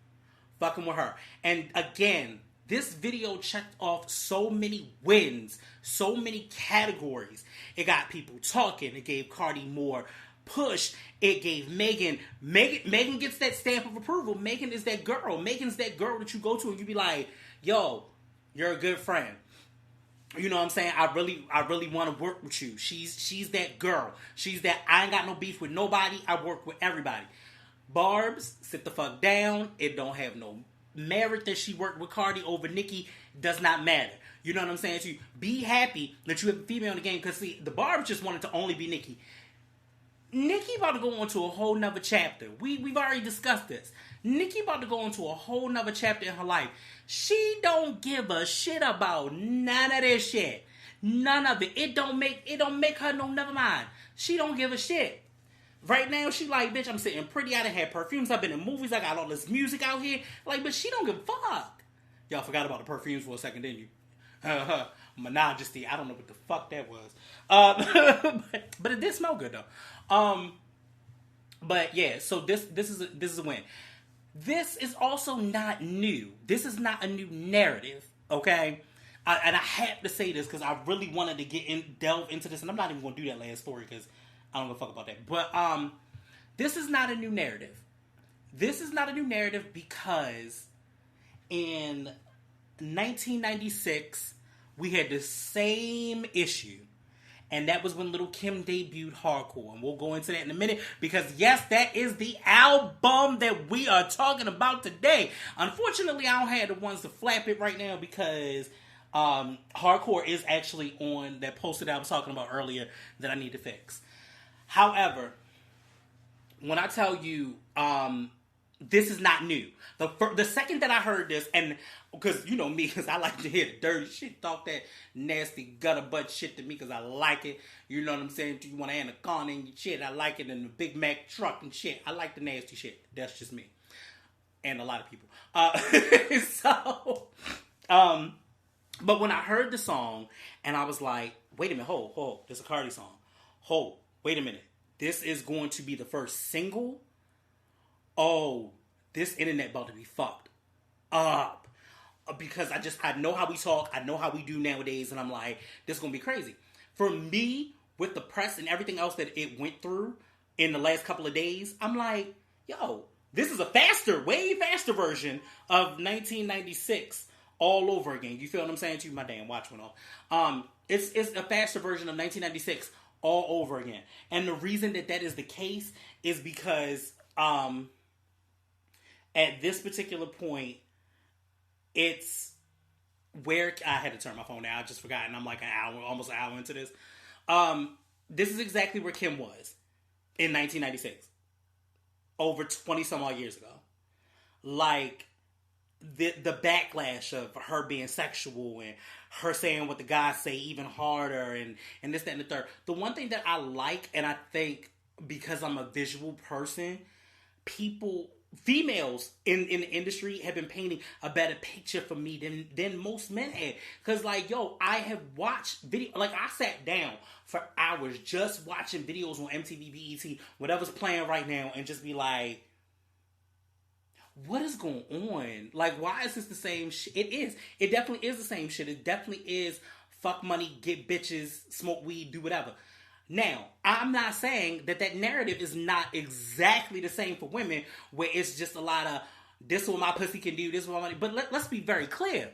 Fucking with her. And again, this video checked off so many wins, so many categories. It got people talking. It gave Cardi more push. It gave Megan gets that stamp of approval. Megan is that girl. Megan's that girl that you go to and you be like, yo, you're a good friend. You know what I'm saying? I really want to work with you. She's that girl. She's that, I ain't got no beef with nobody. I work with everybody. Barbs, sit the fuck down. It don't have no merit that she worked with Cardi over Nicki. Does not matter. You know what I'm saying to you? Be happy that you have a female in the game, because see, the Barbs just wanted to only be Nicki. Nikki about to go into a whole nother chapter. We've already discussed this. Nikki about to go into a whole nother chapter in her life. She don't give a shit about none of this shit. None of it. It don't make her no never mind. She don't give a shit. Right now, she like, bitch, I'm sitting pretty. I done had perfumes. I've been in movies. I got all this music out here. Like, but she don't give a fuck. Y'all forgot about the perfumes for a second, didn't you? Majesty. I don't know what the fuck that was. But it did smell good though. But yeah, so this is a win. This is also not new. This is not a new narrative, okay? And I have to say this because I really wanted to delve into this, and I'm not even going to do that last story because I don't give a fuck about that. But this is not a new narrative. This is not a new narrative because in 1996 we had the same issue. And that was when Lil' Kim debuted Hardcore. And we'll go into that in a minute. Because, yes, that is the album that we are talking about today. Unfortunately, I don't have the ones to flap it right now. Because Hardcore is actually on that poster that I was talking about earlier that I need to fix. However, when I tell you this is not new. The second that I heard this, and because you know me, because I like to hear the dirty shit, talk that nasty gutter butt shit to me, because I like it. You know what I'm saying? You want to anaconda and shit, I like it in the Big Mac truck and shit. I like the nasty shit. That's just me, and a lot of people. But when I heard the song, and I was like, wait a minute, hold, this is a Cardi song. Hold, wait a minute, this is going to be the first single. Oh, this internet about to be fucked up. Because I know how we talk, I know how we do nowadays, and I'm like, this is going to be crazy. For me, with the press and everything else that it went through in the last couple of days, I'm like, yo, this is a way faster version of 1996 all over again. You feel what I'm saying to you? My damn watch went off. It's a faster version of 1996 all over again. And the reason that is the case is because at this particular point, it's where I had to turn my phone down. I just forgot, and I'm like almost an hour into this. This is exactly where Kim was in 1996, over 20 some odd years ago. Like the backlash of her being sexual and her saying what the guys say even harder and this, that, and the third. The one thing that I like, and I think because I'm a visual person, females in the industry have been painting a better picture for me than most men had. Because, like, yo, I have watched video. Like, I sat down for hours just watching videos on MTV, BET, whatever's playing right now, and just be like, what is going on? Like, why is this the same shit? It is. It definitely is the same shit. It definitely is fuck money, get bitches, smoke weed, do whatever. Now, I'm not saying that narrative is not exactly the same for women, where it's just a lot of, this is what my pussy can do, this is what my money. But let's be very clear.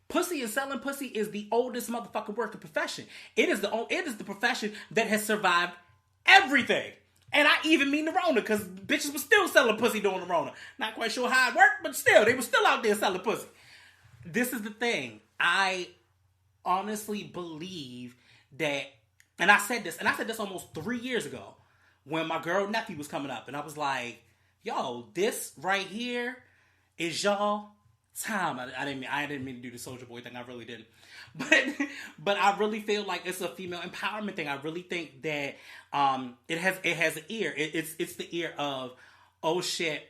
Pussy and selling pussy is the oldest motherfucking working profession. It is the profession that has survived everything. And I even mean the Rona, because bitches were still selling pussy during the Rona. Not quite sure how it worked, but still, they were still out there selling pussy. This is the thing. I honestly believe that, and I said this almost 3 years ago when my girl nephew was coming up, and I was like, yo, this right here is y'all time. I didn't mean to do the Soulja Boy thing. I really didn't. But I really feel like it's a female empowerment thing. I really think that it has an ear. It's the ear of, oh shit,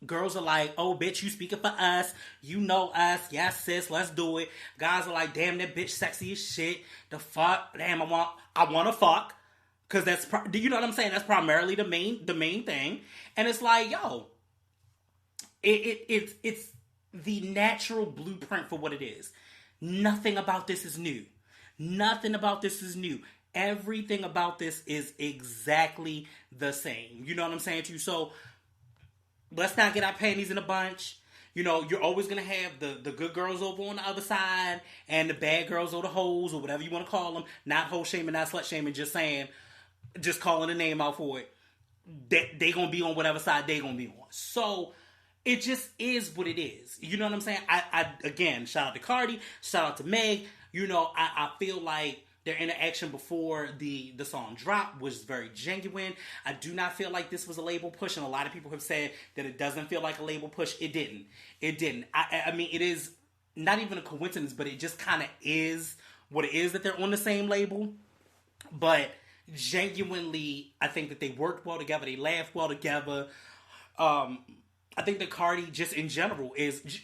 girls are like, oh bitch, you speaking for us, you know us, yes sis, let's do it. Guys are like, damn, that bitch sexy as shit. The fuck, damn, I want to fuck, because that's you know what I'm saying. That's primarily the main thing, and it's like, yo, it's the natural blueprint for what it is. Nothing about this is new. Nothing about this is new. Everything about this is exactly the same. You know what I'm saying to you? So let's not get our panties in a bunch. You know, you're always going to have the good girls over on the other side and the bad girls or the hoes or whatever you want to call them. Not hoe shaming, not slut shaming, just calling a name out for it. They going to be on whatever side they going to be on. So it just is what it is. You know what I'm saying? I again, shout out to Cardi, shout out to Meg. You know, I feel like Their interaction before the song dropped was very genuine. I do not feel like this was a label push, and a lot of people have said that it doesn't feel like a label push. It didn't. It didn't. I mean, it is not even a coincidence, but it just kind of is what it is that they're on the same label. But genuinely, I think that they worked well together. They laughed well together. I think that Cardi, just in general,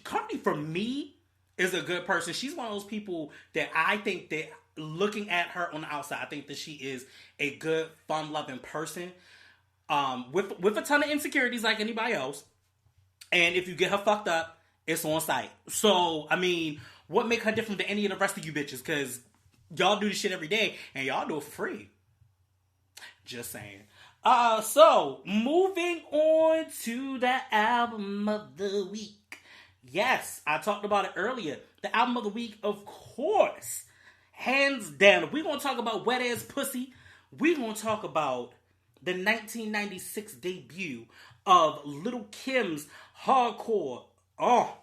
Cardi for me is a good person. She's one of those people that I think that looking at her on the outside, I think that she is a good, fun-loving person with a ton of insecurities like anybody else. And if you get her fucked up, it's on sight. So, I mean, what make her different than any of the rest of you bitches? Because y'all do this shit every day, and y'all do it for free. Just saying. So, moving on to the album of the week. Yes, I talked about it earlier. The album of the week, of course, hands down. If we're going to talk about Wet Ass Pussy, we're going to talk about the 1996 debut of Lil' Kim's Hardcore. Oh,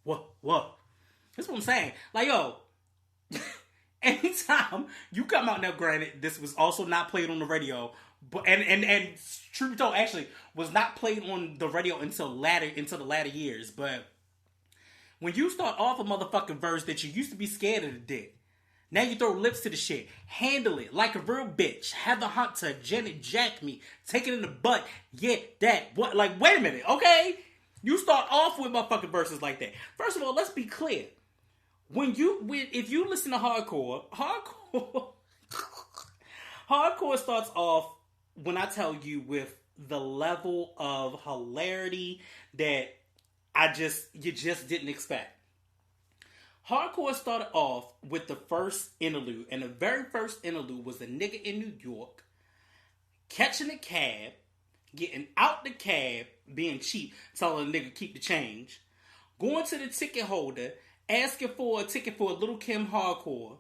what? That's what I'm saying. Like, yo, anytime you come out now, granted, this was also not played on the radio, but and truth be told, actually was not played on the radio until the latter years. But when you start off a motherfucking verse that you used to be scared of the dick, now you throw lips to the shit, handle it like a real bitch. Heather Hunter, Janet Jack me, take it in the butt, yeah, that. What? Like, wait a minute, okay? You start off with motherfucking verses like that. First of all, let's be clear. If you listen to hardcore starts off, when I tell you, with the level of hilarity that you just didn't expect. Hardcore started off with the first interlude, and the very first interlude was a nigga in New York catching a cab, getting out the cab, being cheap, telling a nigga keep the change, going to the ticket holder, asking for a ticket for a Lil' Kim Hardcore,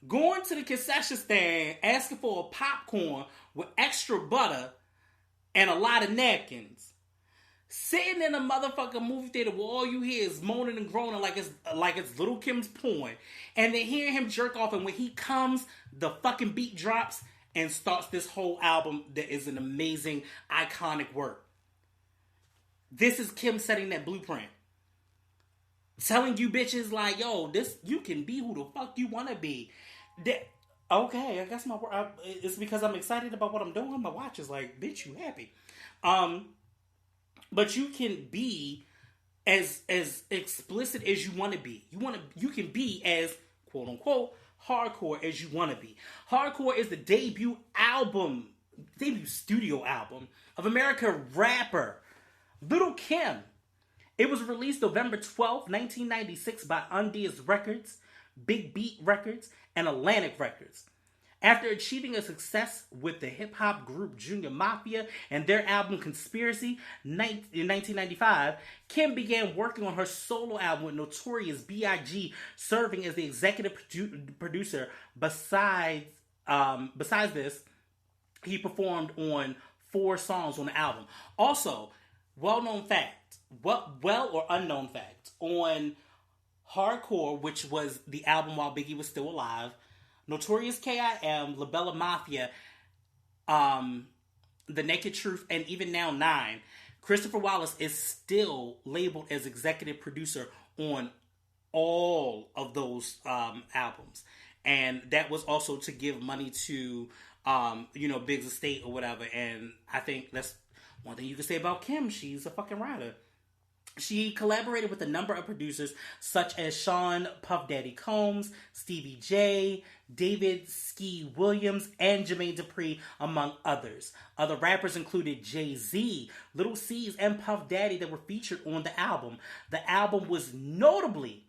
going to the concession stand, asking for a popcorn with extra butter and a lot of napkins, sitting in a motherfucking movie theater where all you hear is moaning and groaning like it's Lil' Kim's porn, and then hearing him jerk off, and when he comes, the fucking beat drops and starts this whole album that is an amazing, iconic work. This is Kim setting that blueprint. Telling you bitches like, yo, you can be who the fuck you want to be. Okay, I guess it's because I'm excited about what I'm doing. My watch is like, bitch, you happy. But you can be as explicit as you want to be. You can be as, quote unquote, hardcore as you want to be. Hardcore is the debut studio album of American rapper Lil' Kim. It was released November 12th, 1996 by Undies Records, Big Beat Records, and Atlantic Records. After achieving a success with the hip-hop group Junior Mafia and their album Conspiracy in 1995, Kim began working on her solo album with Notorious B.I.G., serving as the executive producer. Besides this, he performed on 4 songs on the album. Also, well or unknown fact, on Hardcore, which was the album while Biggie was still alive, Notorious K.I.M., La Bella Mafia, The Naked Truth, and even now 9, Christopher Wallace is still labeled as executive producer on all of those albums. And that was also to give money to, Big's estate or whatever. And I think that's one thing you can say about Kim. She's a fucking writer. She collaborated with a number of producers such as Sean Puff Daddy Combs, Stevie J, David Ski Williams, and Jermaine Dupri, among others. Other rappers included Jay-Z, Lil' Cease, and Puff Daddy that were featured on the album. The album was notably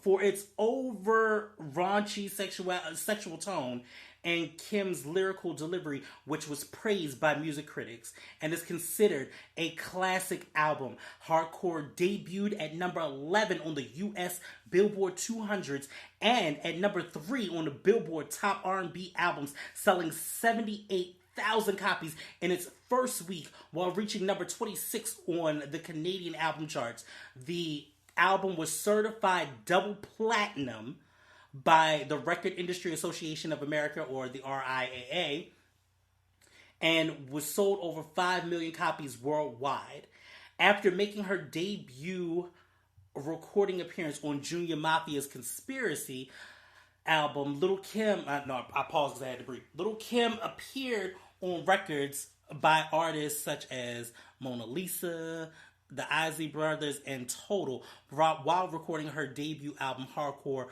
for its over raunchy sexual tone and Kim's lyrical delivery, which was praised by music critics and is considered a classic album. Hardcore debuted at number 11 on the U.S. Billboard 200s and at number 3 on the Billboard Top R&B Albums, selling 78,000 copies in its first week while reaching number 26 on the Canadian album charts. The album was certified double platinum by the Record Industry Association of America, or the RIAA, and was sold over 5 million copies worldwide. After making her debut recording appearance on Junior Mafia's Conspiracy album, Little Kim, I paused because I had to breathe. Little Kim appeared on records by artists such as Mona Lisa, the Isley Brothers, and Total, while recording her debut album, Hardcore,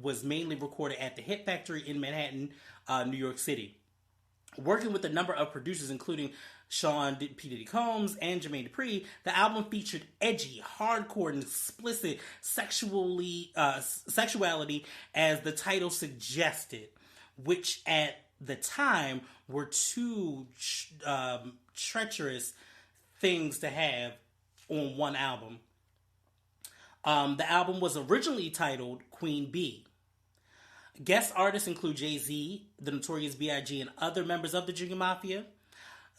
was mainly recorded at the Hit Factory in Manhattan, New York City. Working with a number of producers, including Sean P. Diddy Combs and Jermaine Dupri, the album featured edgy, hardcore, and explicit sexuality, as the title suggested, which at the time were two treacherous things to have on one album. The album was originally titled Queen Bee. Guest artists include Jay-Z, the Notorious B.I.G., and other members of the Junior Mafia.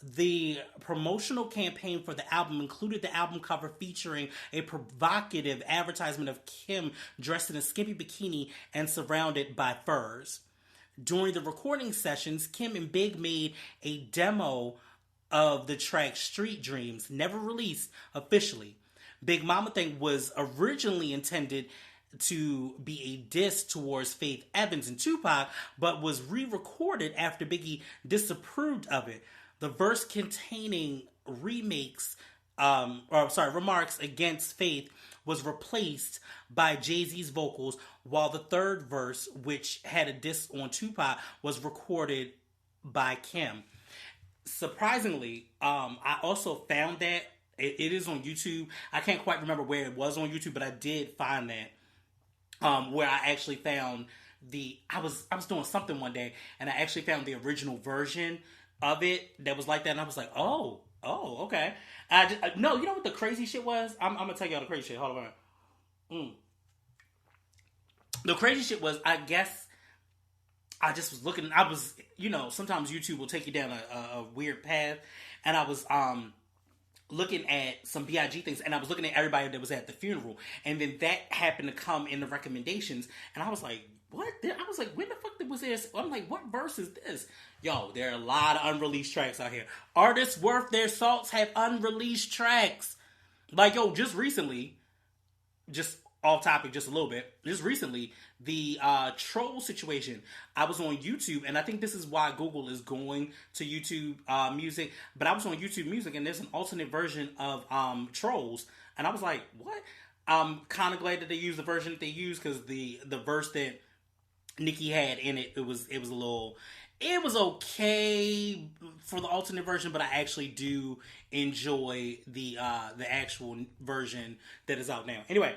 The promotional campaign for the album included the album cover featuring a provocative advertisement of Kim dressed in a skimpy bikini and surrounded by furs. During the recording sessions, Kim and Big made a demo of the track Street Dreams, never released officially. Big Mama Thing was originally intended to be a diss towards Faith Evans and Tupac, but was re-recorded after Biggie disapproved of it. The verse containing remarks against Faith was replaced by Jay-Z's vocals, while the third verse, which had a diss on Tupac, was recorded by Kim. Surprisingly, I also found that it is on YouTube. I can't quite remember where it was on YouTube, but I did find that. Where I actually found I was doing something one day, and I actually found the original version of it that was like that, and I was like, oh, okay. No, you know what the crazy shit was? I'm gonna tell y'all the crazy shit. Hold on. The crazy shit was, I guess, I just was looking. I was, sometimes YouTube will take you down a weird path, and I was looking at some B.I.G. things, and I was looking at everybody that was at the funeral, and then that happened to come in the recommendations, and I was like, what? I was like, when the fuck was this? I'm like, what verse is this? Yo, there are a lot of unreleased tracks out here. Artists worth their salts have unreleased tracks. Like, yo, just recently, just off topic just a little bit, just recently, the troll situation, I was on YouTube, and I think this is why Google is going to YouTube Music, but I was on YouTube Music, and there's an alternate version of Trolls, and I was like, what? I'm kind of glad that they used the version that they used, because the verse that Nicki had in it, it was okay for the alternate version, but I actually do enjoy the actual version that is out now. Anyway,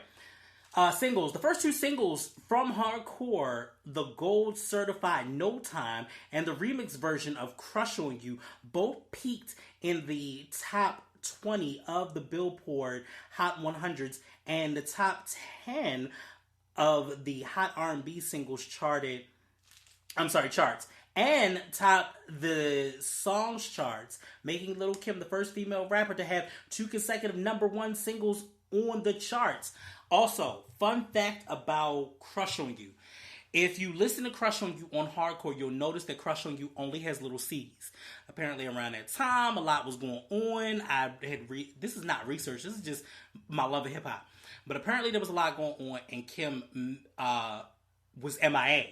singles. The first two singles from Hardcore, the gold certified No Time and the remix version of Crush on You, both peaked in the top 20 of the Billboard Hot 100s and the top 10 of the Hot R&B singles charts, and topped the songs charts, making Lil' Kim the first female rapper to have 2 consecutive number 1 singles on the charts. Also, fun fact about Crush on You. If you listen to Crush on You on Hardcore, you'll notice that Crush on You only has little C's. Apparently around that time, a lot was going on. This is not research, this is just my love of hip-hop. But apparently there was a lot going on, and Kim was MIA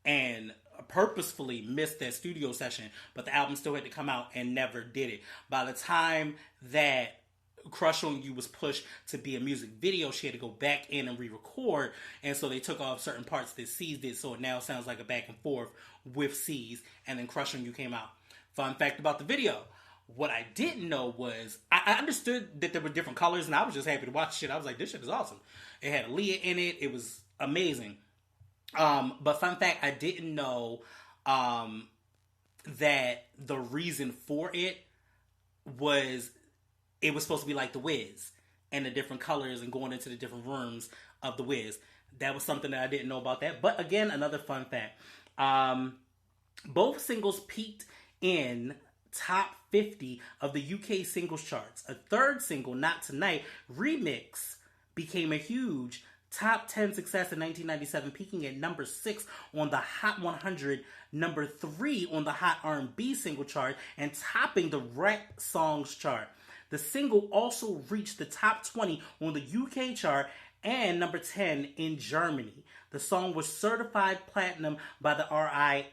and purposefully missed that studio session, but the album still had to come out and never did it. By the time that Crush on You was pushed to be a music video, she had to go back in and re-record, and so they took off certain parts that C's did, so it now sounds like a back and forth with C's, and then Crush on You came out. Fun fact about the video. What I didn't know was, I understood that there were different colors, and I was just happy to watch shit. I was like, this shit is awesome. It had Aaliyah in it. It was amazing. But fun fact, I didn't know that the reason for it was supposed to be like The Wiz, and the different colors and going into the different rooms of The Wiz. That was something that I didn't know about that. But again, another fun fact. Both singles peaked in top 50 of the UK singles charts. A third single, Not Tonight, Remix, became a huge top 10 success in 1997, peaking at number 6 on the Hot 100, number 3 on the Hot R&B single chart, and topping the rap songs chart. The single also reached the top 20 on the UK chart and number 10 in Germany. The song was certified platinum by the RIAA.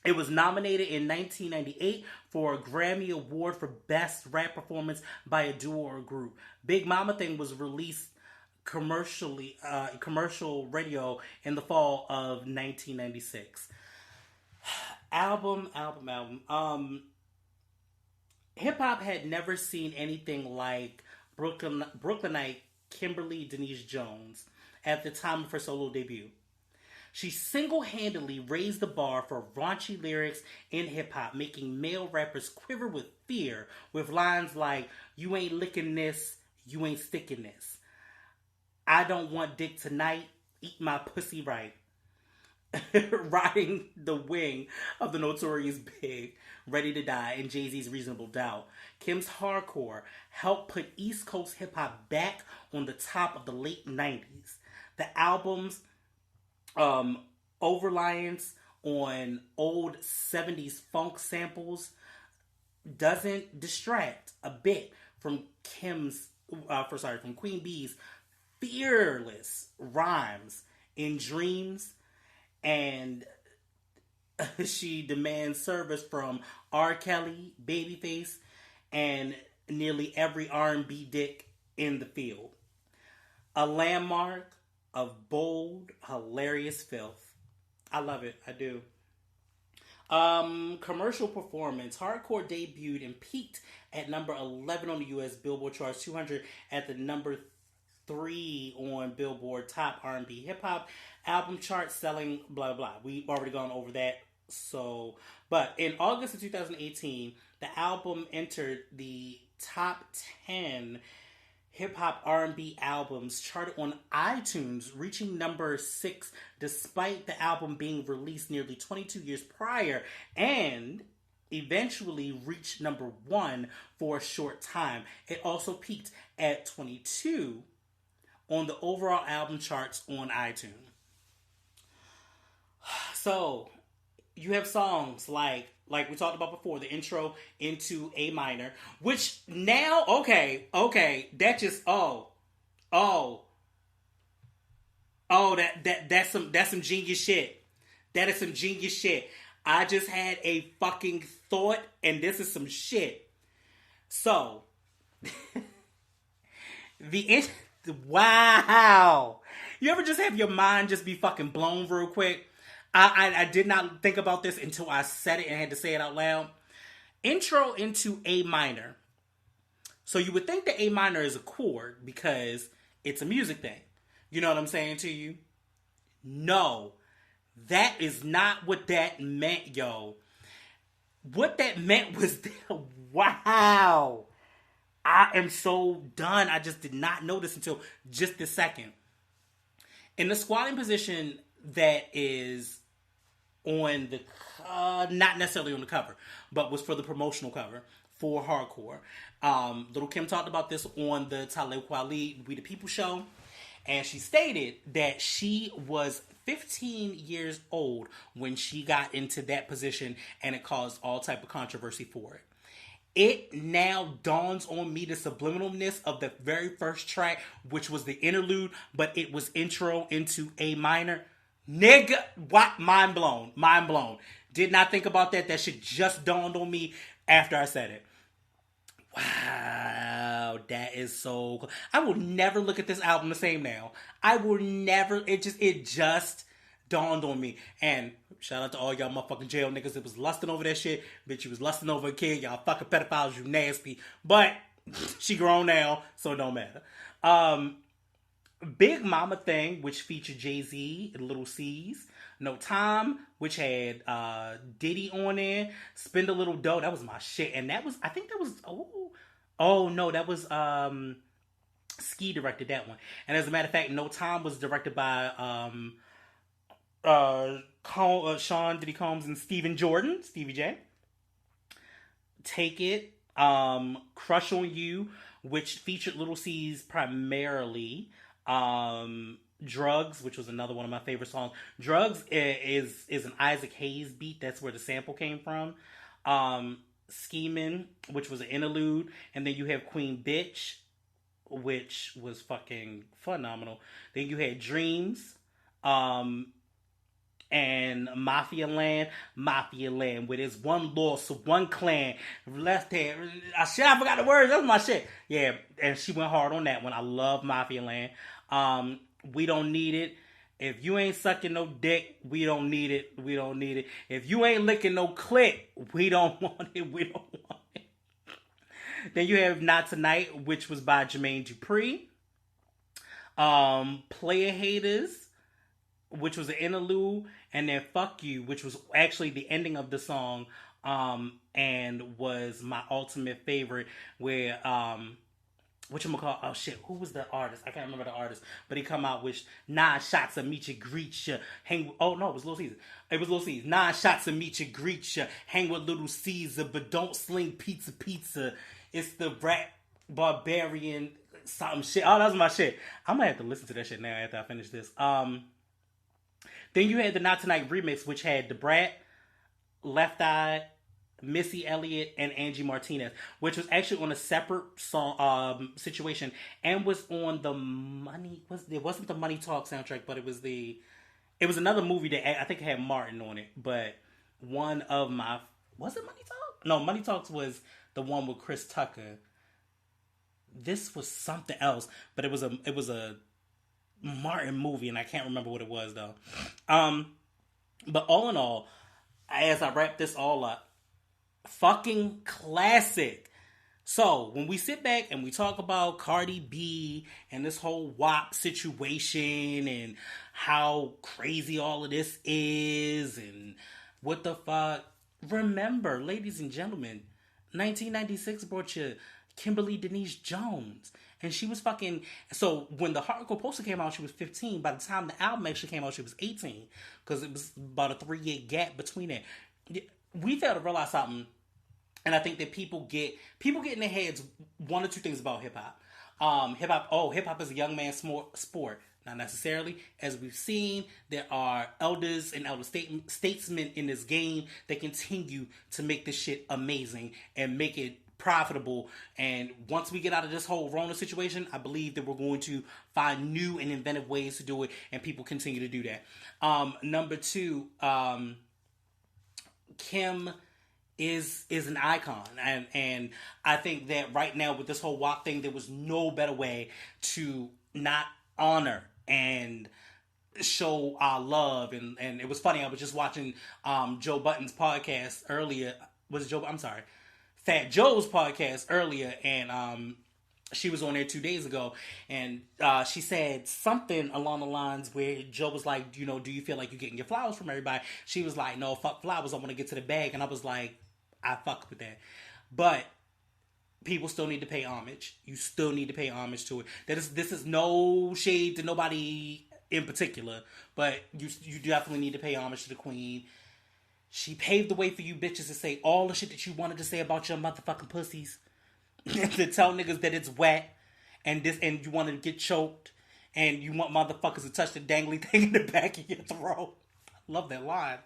It was nominated in 1998 for a Grammy Award for Best Rap Performance by a Duo or Group. Big Mama Thing was released commercial radio in the fall of 1996. Album. Hip hop had never seen anything like Brooklynite Kimberly Denise Jones at the time of her solo debut. She single-handedly raised the bar for raunchy lyrics in hip-hop, making male rappers quiver with fear with lines like, "You ain't licking this, you ain't sticking this. I don't want dick tonight, eat my pussy right." Riding the wing of the Notorious Big, Ready to Die, and Jay-Z's Reasonable Doubt, Kim's hardcore helped put East Coast hip-hop back on the top of the late 90s. The album's over-reliance on old 70s funk samples doesn't distract a bit from Queen Bee's fearless rhymes in Dreams, and she demands service from R. Kelly, Babyface, and nearly every R&B dick in the field. A landmark of bold, hilarious filth. I love it. I do. Commercial performance. Hardcore debuted and peaked at number 11 on the U.S. Billboard charts, 200 at the number 3 on Billboard Top R&B Hip Hop album chart, selling blah blah. We've already gone over that. But in August of 2018, the album entered the top 10 hip-hop R&B albums charted on iTunes, reaching number 6 despite the album being released nearly 22 years prior, and eventually reached number 1 for a short time. It also peaked at 22 on the overall album charts on iTunes. So, you have songs like we talked about before, the intro into A minor, which now, okay, that just, that's some genius shit. That is some genius shit. I just had a fucking thought, and this is some shit. So, wow. You ever just have your mind just be fucking blown real quick? I did not think about this until I said it and had to say it out loud. Intro into A minor. So you would think that A minor is a chord because it's a music thing. You know what I'm saying to you? No. That is not what that meant, yo. What that meant was that, wow. I am so done. I just did not know this until just this second. In the squatting position that is on the, not necessarily on the cover, but was for the promotional cover for Hardcore. Little Kim talked about this on the Talib Kweli We the People show, and she stated that she was 15 years old when she got into that position, and it caused all type of controversy for it. It now dawns on me the subliminalness of the very first track, which was the interlude, but it was intro into A minor. Nigga, what? Mind blown. Did not think about that. That shit just dawned on me after I said it. Wow, that is so cool. I will never look at this album the same now. I will never. It just dawned on me. And shout out to all y'all motherfucking jail niggas that was lusting over that shit. Bitch, you was lusting over a kid. Y'all fucking pedophiles, you nasty. But she grown now, so it don't matter. Big Mama Thing, which featured Jay-Z and Little C's. No Time, which had Diddy on there. Spend a Little Dough, that was my shit. And that was, I think that was, that was, Ski directed that one. And as a matter of fact, No Time was directed by Sean Diddy Combs and Stevie J. Take It, Crush on You, which featured Little C's primarily. Drugs, which was another one of my favorite songs. Drugs is an Isaac Hayes beat. That's where the sample came from. Scheming, which was an interlude. And then you have Queen Bitch, which was fucking phenomenal. Then you had Dreams. And Mafia Land, where there's one loss, one clan, left hand. I forgot the words. That's my shit. Yeah, and she went hard on that one. I love Mafia Land. We Don't Need It. If you ain't sucking no dick, we don't need it. We don't need it. If you ain't licking no clit, we don't want it. We don't want it. Then you have Not Tonight, which was by Jermaine Dupri. Player Haters, which was an interlude, and then Fuck You, which was actually the ending of the song, and was my ultimate favorite, where, who was the artist? I can't remember the artist, but he come out with 9 shots of meet you, greet ya, it was Lil Caesar. It was Lil Caesar. 9 shots of meet you, greet ya, hang with Little Caesar, but don't sling pizza. It's the rap barbarian, something shit. Oh, that's my shit. I'm gonna have to listen to that shit now after I finish this. Then you had the Not Tonight remix, which had Da Brat, Left Eye, Missy Elliott, and Angie Martinez, which was actually on a separate song situation, and was on the it wasn't the Money Talk soundtrack, but it was another movie that I think had Martin on it. But one of my was it Money Talk? No, Money Talks was the one with Chris Tucker. This was something else, but it was a Martin movie, and I can't remember what it was though. But all in all, as I wrap this all up, fucking classic. So when we sit back and we talk about Cardi B and this whole WAP situation and how crazy all of this is and what the fuck, remember, ladies and gentlemen, 1996 brought you Kimberly Denise Jones. And she was fucking... So, when the Hardcore Poster came out, she was 15. By the time the album actually came out, she was 18. Because it was about a 3-year gap between it. We failed to realize something. And I think that people get in their heads one or two things about hip-hop. Hip-hop is a young man's sport. Not necessarily. As we've seen, there are elders and elder statesmen in this game that continue to make this shit amazing and make it profitable. And once we get out of this whole Rona situation, I believe that we're going to find new and inventive ways to do it, and people continue to do that. Number 2, Kim is an icon, and I think that right now with this whole WAP thing, there was no better way to not honor and show our love. And it was funny, I was just watching Joe Budden's podcast earlier. Was it Joe? I'm sorry. Fat Joe's podcast earlier, and she was on there 2 days ago, and she said something along the lines where Joe was like, do you feel like you're getting your flowers from everybody? She was like, no, fuck flowers, I want to get to the bag. And I was like, I fuck with that. But people still need to pay homage. You still need to pay homage to it. This is no shade to nobody in particular, but you definitely need to pay homage to the queen. She paved the way for you bitches to say all the shit that you wanted to say about your motherfucking pussies. To tell niggas that it's wet and you want to get choked and you want motherfuckers to touch the dangly thing in the back of your throat. I love that line.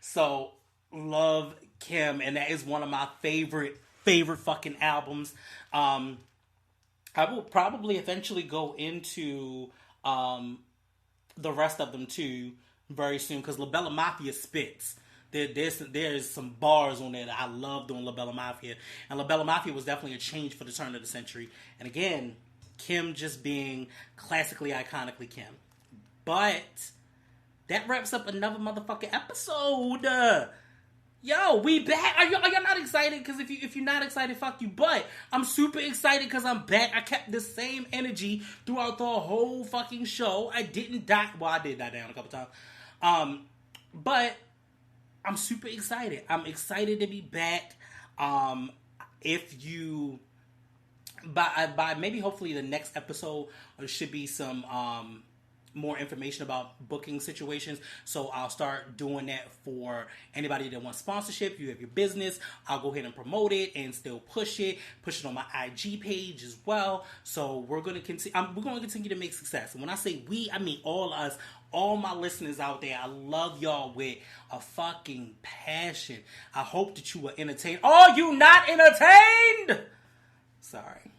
So, love Kim, and that is one of my favorite fucking albums. I will probably eventually go into the rest of them too very soon, because La Bella Mafia spits. There's some bars on there that I love doing La Bella Mafia. And La Bella Mafia was definitely a change for the turn of the century. And again, Kim just being classically, iconically Kim. But that wraps up another motherfucking episode. Yo, we back. Are y'all not excited? Because if you're not excited, fuck you. But I'm super excited because I'm back. I kept the same energy throughout the whole fucking show. I didn't die. Well, I did die down a couple times. But I'm super excited. I'm excited to be back. If you by maybe hopefully the next episode, there should be some more information about booking situations. So I'll start doing that for anybody that wants sponsorship. You have your business, I'll go ahead and promote it and still push it on my IG page as well. So we're going to continue to make success. And when I say we, I mean all us, all my listeners out there. I love y'all with a fucking passion. I hope that you were entertained. Are you not entertained? Sorry.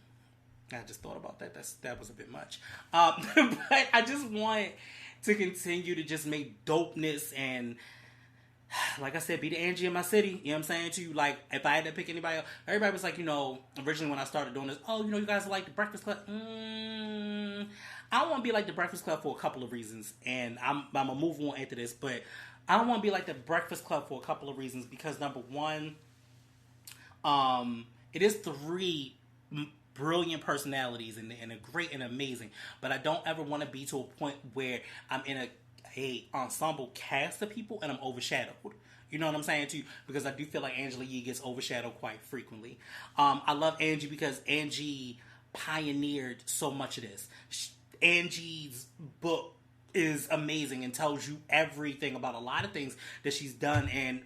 I just thought about that. That was a bit much. But I just want to continue to just make dopeness and, like I said, be the Angie in my city. You know what I'm saying to you? Like, if I had to pick anybody else, everybody was like, originally when I started doing this, you guys are like the Breakfast Club. I don't want to be like the Breakfast Club for a couple of reasons. And I'm going to move on after this. But I don't want to be like the Breakfast Club for a couple of reasons. Because, number one, it is three brilliant personalities and a great and amazing, but I don't ever want to be to a point where I'm in a ensemble cast of people and I'm overshadowed. You know what I'm saying to you? Because I do feel like Angela Yee gets overshadowed quite frequently. I love Angie because Angie pioneered so much of this. Angie's book is amazing and tells you everything about a lot of things that she's done. And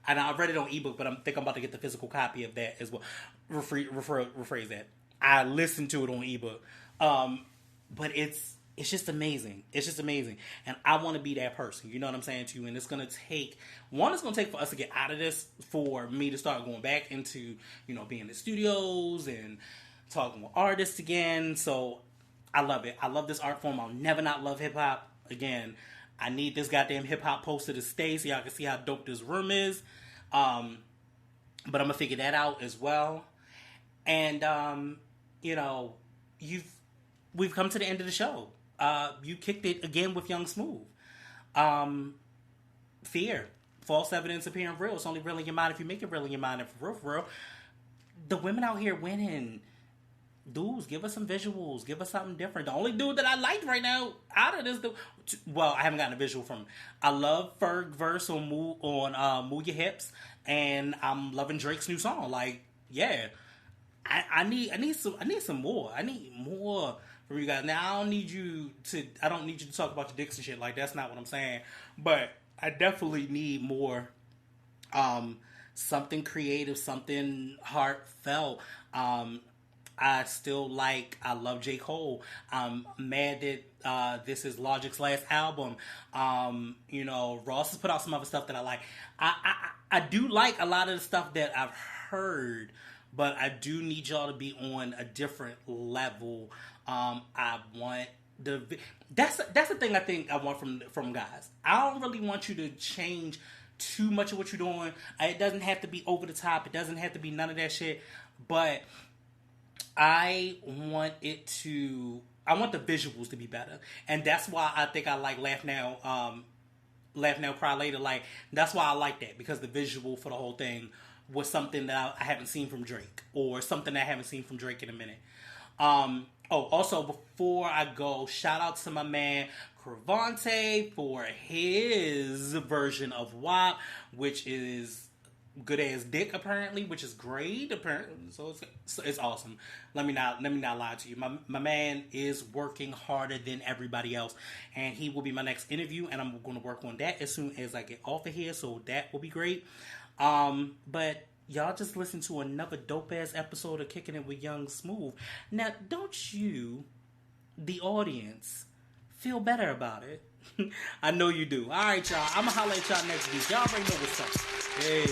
and I read it on ebook, but I think I'm about to get the physical copy of that as well. Rephrase that. I listened to it on ebook. But it's just amazing. It's just amazing. And I want to be that person. You know what I'm saying to you? And it's going to take for us to get out of this, for me to start going back into, being in the studios and talking with artists again. So I love it. I love this art form. I'll never not love hip hop. Again, I need this goddamn hip hop poster to stay so y'all can see how dope this room is. But I'm going to figure that out as well. And, we've come to the end of the show. You kicked it again with Young Smooth. Fear. False evidence appearing real. It's only real in your mind if you make it real in your mind. And for real, the women out here winning. Dudes, give us some visuals. Give us something different. The only dude that I liked right now out of this, I haven't gotten a visual from him. I love Ferg verse on Move Your Hips, and I'm loving Drake's new song. Like, yeah, I need some more. I need more from you guys. Now I don't need you to talk about your dicks and shit. Like, that's not what I'm saying. But I definitely need more. Something creative, something heartfelt. I love J. Cole. I'm mad that this is Logic's last album. Ross has put out some other stuff that I like. I do like a lot of the stuff that I've heard, but I do need y'all to be on a different level. I want that's the thing I think I want from guys. I don't really want you to change too much of what you're doing. It doesn't have to be over the top. It doesn't have to be none of that shit. But I want the visuals to be better. And that's why I think I like Laugh Now, Cry Later. Like, that's why I like that, because the visual for the whole thing was something that I haven't seen from Drake, or something that I haven't seen from Drake in a minute. Also, before I go, shout out to my man Cravante for his version of WAP, which is good as dick, apparently, which is great, apparently. So it's awesome. Let me not lie to you. My man is working harder than everybody else, and he will be my next interview, and I'm going to work on that as soon as I get off of here. So that will be great. But y'all just listen to another dope ass episode of Kicking It with Young Smooth. Now, don't you, the audience, feel better about it? I know you do. All right, y'all. I'm gonna holler at y'all next week. Y'all already know what's up. Hey.